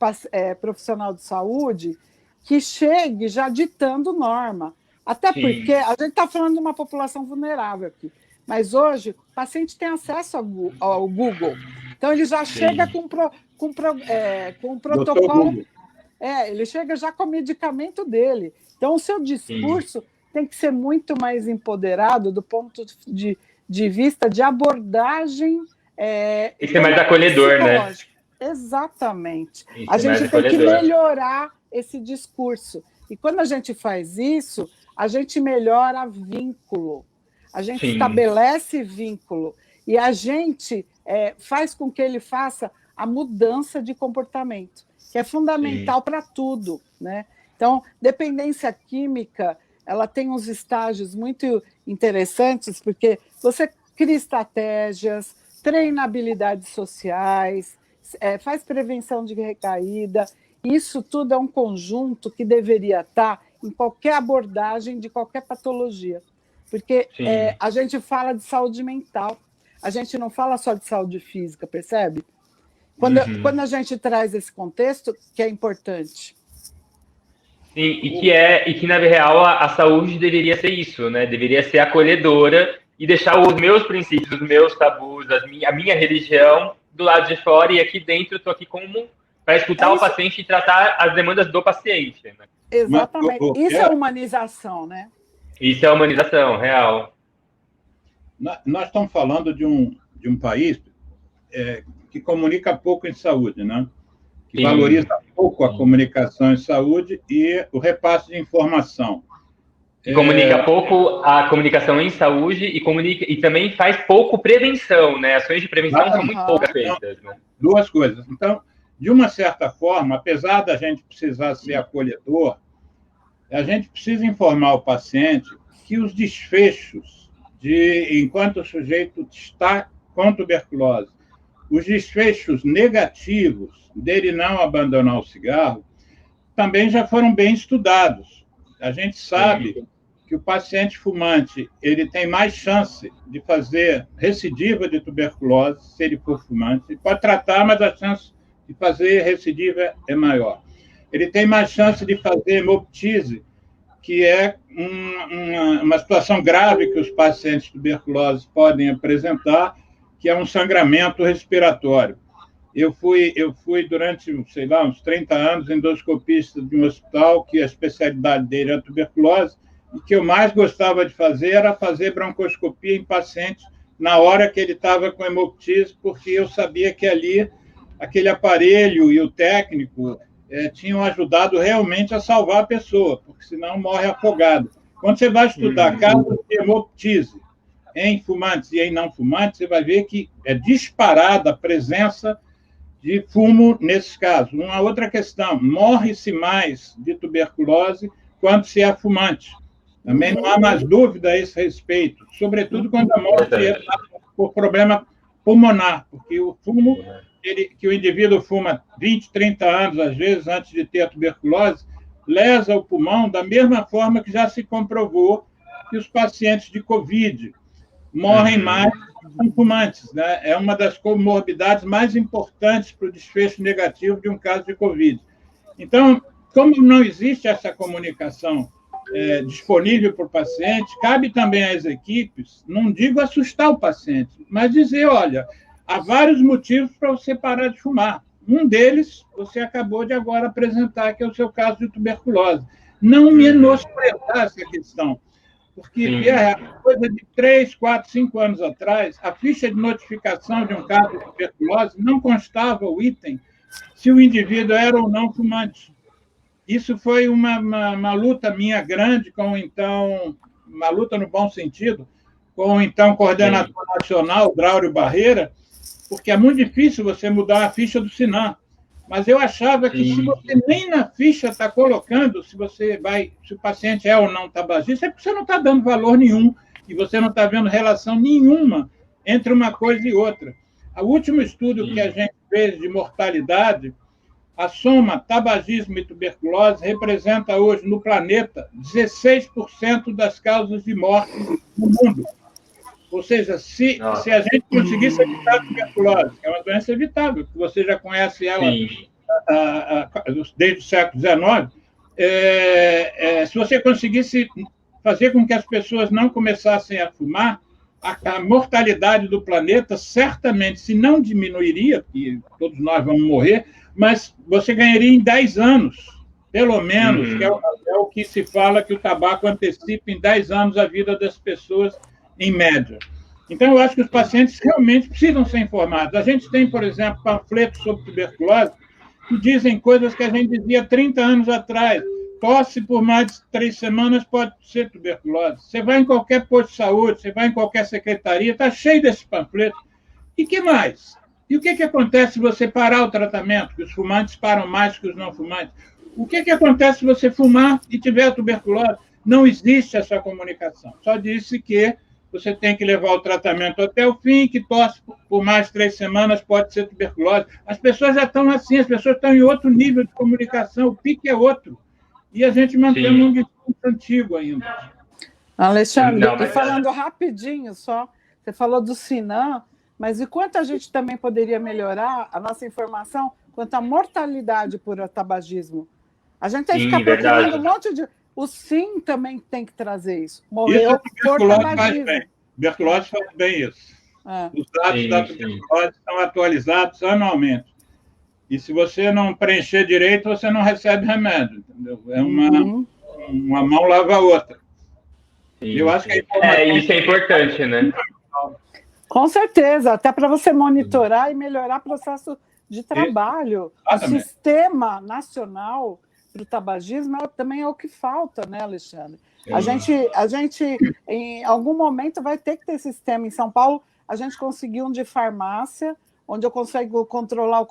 profissional de saúde que chegue já ditando norma. Até porque a gente está falando de uma população vulnerável aqui. Mas hoje, o paciente tem acesso ao Google. Então, ele já chega com um protocolo. Ele chega já com o medicamento dele. Então, o seu discurso tem que ser muito mais empoderado do ponto de vista de abordagem. Tem que ser mais acolhedor, né? Exatamente. A gente tem que melhorar esse discurso. E quando a gente faz isso, a gente melhora vínculo. A gente estabelece vínculo. E a gente faz com que ele faça a mudança de comportamento, que é fundamental para tudo, né? Então, dependência química, ela tem uns estágios muito interessantes, porque você cria estratégias, treina habilidades sociais, faz prevenção de recaída, Isso tudo é um conjunto que deveria estar em qualquer abordagem de qualquer patologia, porque a gente fala de saúde mental, a gente não fala só de saúde física, percebe? Quando a gente traz esse contexto, que é importante. Sim, e que na real a saúde deveria ser isso, né? Deveria ser acolhedora e deixar os meus princípios, os meus tabus, a minha religião do lado de fora, e aqui dentro eu estou aqui como para escutar o paciente e tratar as demandas do paciente. Né? Exatamente. Isso é humanização, né? Isso é humanização, real. Nós estamos falando de um país que comunica pouco em saúde, né? Que valoriza pouco a comunicação em saúde e o repasse de informação. Comunica pouco a comunicação em saúde e também faz pouco prevenção, né? Ações de prevenção são muito poucas feitas. Né? Duas coisas. Então, de uma certa forma, apesar da gente precisar ser acolhedor, a gente precisa informar o paciente que os desfechos enquanto o sujeito está com tuberculose, os desfechos negativos dele não abandonar o cigarro também já foram bem estudados. A gente sabe que o paciente fumante ele tem mais chance de fazer recidiva de tuberculose se ele for fumante. Ele pode tratar, mas a chance de fazer recidiva é maior. Ele tem mais chance de fazer hemoptise, que é uma situação grave que os pacientes tuberculosos podem apresentar, que é um sangramento respiratório. Eu fui durante, sei lá, uns 30 anos endoscopista de um hospital que a especialidade dele era tuberculose, e o que eu mais gostava de fazer era fazer broncoscopia em pacientes na hora que ele estava com hemoptise, porque eu sabia que ali aquele aparelho e o técnico tinham ajudado realmente a salvar a pessoa, porque senão morre afogado. Quando você vai estudar casos de hemoptise em fumantes e em não fumantes, você vai ver que é disparada a presença de fumo nesses casos. Uma outra questão, morre-se mais de tuberculose quando se é fumante. Também não há mais dúvida a esse respeito, sobretudo quando a morte é por problema pulmonar, porque o fumo, que o indivíduo fuma 20, 30 anos, às vezes, antes de ter a tuberculose, lesa o pulmão da mesma forma que já se comprovou que os pacientes de Covid morrem mais com fumantes. Né? É uma das comorbidades mais importantes para o desfecho negativo de um caso de Covid. Então, como não existe essa comunicação disponível para o paciente, cabe também às equipes, não digo assustar o paciente, mas dizer, olha, há vários motivos para você parar de fumar. Um deles, você acabou de agora apresentar, que é o seu caso de tuberculose. Não menosprezar essa questão, porque coisa de 3, 4, 5 anos atrás, a ficha de notificação de um caso de tuberculose não constava o item se o indivíduo era ou não fumante. Isso foi uma luta minha grande com, então, uma luta no bom sentido, com o então coordenador nacional, Draulio Barreira, porque é muito difícil você mudar a ficha do SINAM. Mas eu achava que se você nem na ficha está colocando se o paciente é ou não tabagista, é porque você não está dando valor nenhum e você não está vendo relação nenhuma entre uma coisa e outra. O último estudo que a gente fez de mortalidade, a soma tabagismo e tuberculose representa hoje no planeta 16% das causas de morte no mundo. Ou seja, se a gente conseguisse evitar a tuberculose, que é uma doença evitável, que você já conhece ela desde o século XIX, se você conseguisse fazer com que as pessoas não começassem a fumar, a mortalidade do planeta certamente, se não diminuiria, porque todos nós vamos morrer, mas você ganharia em 10 anos, pelo menos, que é o que se fala que o tabaco antecipa em 10 anos a vida das pessoas, em média. Então, eu acho que os pacientes realmente precisam ser informados. A gente tem, por exemplo, panfletos sobre tuberculose que dizem coisas que a gente dizia 30 anos atrás. Tosse por mais de 3 semanas pode ser tuberculose. Você vai em qualquer posto de saúde, você vai em qualquer secretaria, está cheio desses panfletos. E que mais? E o que acontece se você parar o tratamento, que os fumantes param mais que os não fumantes? O que acontece se você fumar e tiver tuberculose? Não existe essa comunicação. Só disse que você tem que levar o tratamento até o fim, que tosse por mais 3 semanas pode ser tuberculose. As pessoas já estão assim, as pessoas estão em outro nível de comunicação, o pique é outro. E a gente mantém um discurso antigo ainda. Alexandre, e falando rapidinho só, você falou do Sinan, mas e quanto a gente também poderia melhorar a nossa informação quanto à mortalidade por tabagismo? A gente tem que ficar procurando um monte de... O SIM também tem que trazer isso. Morreu por tabagismo. Tuberculose faz bem isso. Os dados da tuberculose são atualizados anualmente. E se você não preencher direito, você não recebe remédio. Entendeu? É uma mão lava a outra. Eu acho que isso é importante, né? Com certeza, até para você monitorar e melhorar o processo de trabalho. O sistema nacional para o tabagismo também é o que falta, né, Alexandre? A gente, em algum momento, vai ter que ter sistema. Em São Paulo, a gente conseguiu um de farmácia, onde eu consigo controlar,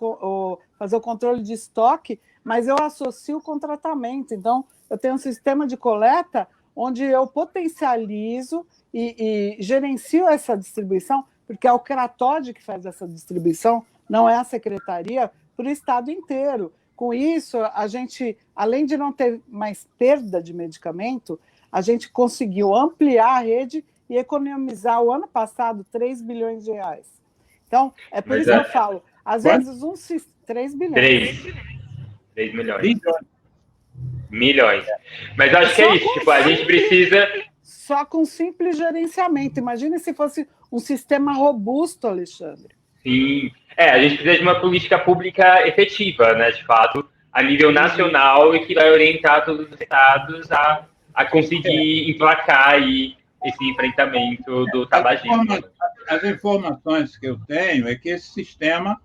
fazer o controle de estoque, mas eu associo com tratamento. Então, eu tenho um sistema de coleta onde eu potencializo e gerencio essa distribuição, porque é o CRATOD que faz essa distribuição, não é a secretaria, para o estado inteiro. Com isso, a gente, além de não ter mais perda de medicamento, a gente conseguiu ampliar a rede e economizar, o ano passado, 3 bilhões de reais. Então, é por isso que eu falo, às vezes 3 bilhões. 3 milhões. Milhões. Mas acho que é isso, tipo, a gente precisa... Só com simples gerenciamento. Imagine se fosse um sistema robusto, Alexandre. Sim. A gente precisa de uma política pública efetiva, né, de fato, a nível nacional e que vai orientar todos os estados a conseguir emplacar aí esse enfrentamento do tabagismo. As informações que eu tenho é que esse sistema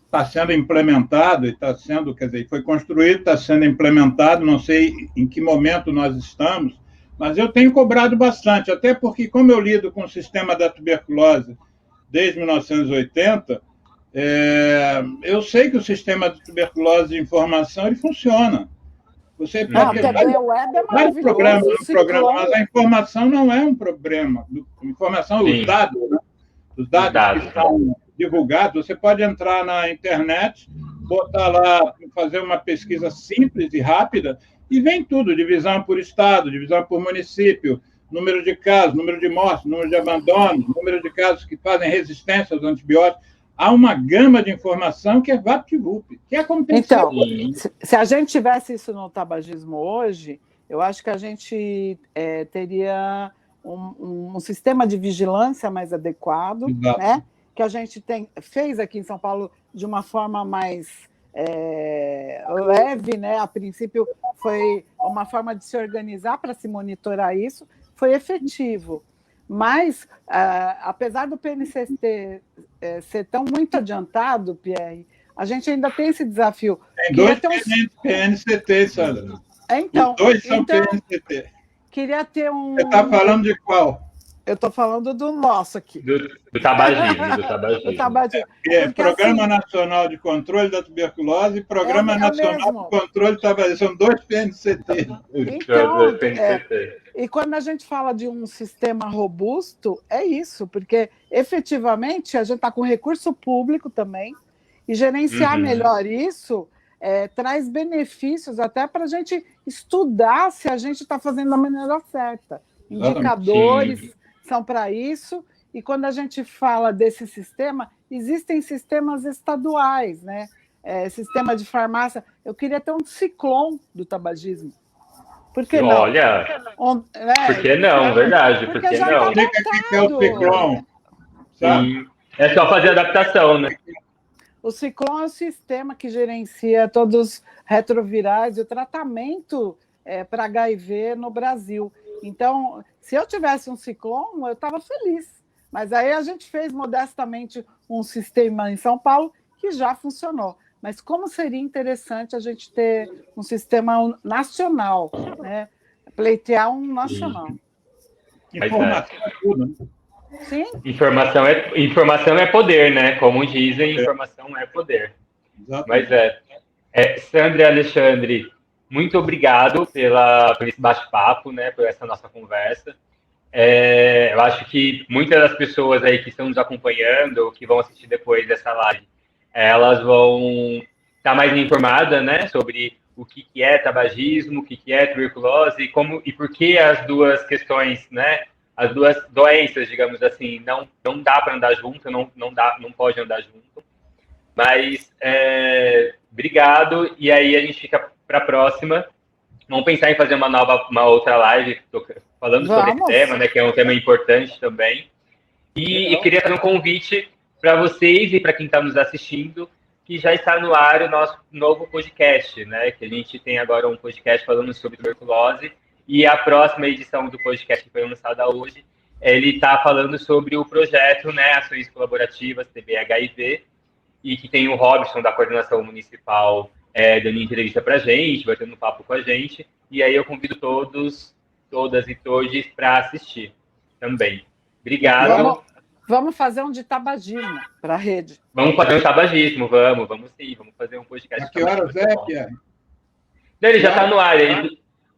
está sendo implementado, e está sendo, quer dizer, foi construído, está sendo implementado, não sei em que momento nós estamos, mas eu tenho cobrado bastante, até porque, como eu lido com o sistema da tuberculose desde 1980, eu sei que o sistema de tuberculose de informação ele funciona. Você pode ter vários programas no programa, mas a informação não é um problema. A informação, os dados, né? Os dados que são divulgados, você pode entrar na internet, botar lá, fazer uma pesquisa simples e rápida, e vem tudo, divisão por estado, divisão por município, número de casos, número de mortes, número de abandonos, número de casos que fazem resistência aos antibióticos. Há uma gama de informação que é vapt-vupt, que aconteceu. Então, se a gente tivesse isso no tabagismo hoje, eu acho que a gente teria um sistema de vigilância mais adequado, né? Que a gente fez aqui em São Paulo de uma forma mais leve, né? A princípio foi uma forma de se organizar para se monitorar isso, foi efetivo. Mas, apesar do PNCT ser tão muito adiantado, Pierre, a gente ainda tem esse desafio. Tem 2 PNCT, Sandra. Então, os 2 são PNCT. Queria ter um... Você está falando de qual? Eu estou falando do nosso aqui. Do tabagismo. Programa Nacional de Controle da Tuberculose e Programa Nacional de Controle do Tabagismo. São 2 PNCT. Então, e quando a gente fala de um sistema robusto, é isso, porque efetivamente a gente está com recurso público também, e gerenciar melhor isso traz benefícios até para a gente estudar se a gente está fazendo da maneira certa. Indicadores são para isso, e quando a gente fala desse sistema, existem sistemas estaduais, né? Sistema de farmácia. Eu queria ter um ciclone do tabagismo. Por que não? Olha, por que não? Verdade, por que não? O que é o ciclone? É só fazer adaptação, né? O ciclone é o sistema que gerencia todos os retrovirais e o tratamento para HIV no Brasil. Então, se eu tivesse um ciclone, eu estava feliz. Mas aí a gente fez modestamente um sistema em São Paulo que já funcionou. Mas como seria interessante a gente ter um sistema nacional, né? Pleitear um nacional. Informação é tudo, né? Sim. Informação é poder, né? Como dizem, informação é poder. Exatamente. Mas Sandra e Alexandre, muito obrigado por esse bate-papo, né? Por essa nossa conversa. Eu acho que muitas das pessoas aí que estão nos acompanhando, ou que vão assistir depois dessa live, elas vão estar mais informadas, né, sobre o que é tabagismo, o que é tuberculose e como e por que as duas questões, né, as duas doenças, digamos assim, não dá para andar junto, não pode andar junto. Mas obrigado, e aí a gente fica para a próxima. Vamos pensar em fazer uma outra live falando sobre esse tema, né, que é um tema importante também. E queria fazer um convite para vocês e para quem está nos assistindo, que já está no ar o nosso novo podcast, né, que a gente tem agora um podcast falando sobre tuberculose, e a próxima edição do podcast que foi lançada hoje, ele está falando sobre o projeto, né, Ações Colaborativas, TB-HIV, e que tem o Robson, da Coordenação Municipal, dando entrevista para a gente, batendo um papo com a gente, e aí eu convido todas e todos para assistir também. Obrigado. Vamos fazer um de tabagismo para a rede. Vamos fazer um tabagismo, vamos sim, vamos fazer um podcast. A que horas Pierre? Ele já está no ar,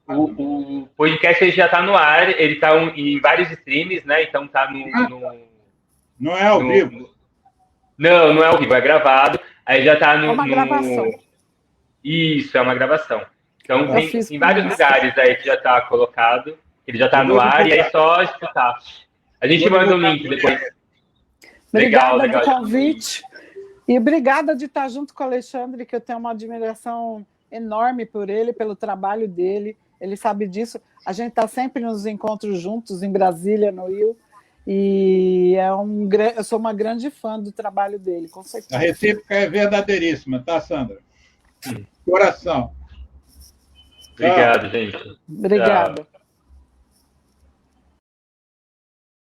o podcast ele já está no ar, ele está em vários streams, né, então está Não é ao vivo? Não é ao vivo, é gravado, aí já está no... É uma gravação. Isso, é uma gravação. Então, tem vários lugares aí que já está colocado, ele já está no ar, e aí é só escutar. A gente manda o link depois. Obrigada do convite. E obrigada de estar junto com o Alexandre, que eu tenho uma admiração enorme por ele, pelo trabalho dele. Ele sabe disso. A gente está sempre nos encontros juntos, em Brasília, no Rio. E eu sou uma grande fã do trabalho dele, com certeza. A recíproca é verdadeiríssima, tá, Sandra? Coração. Obrigado, gente. Obrigada.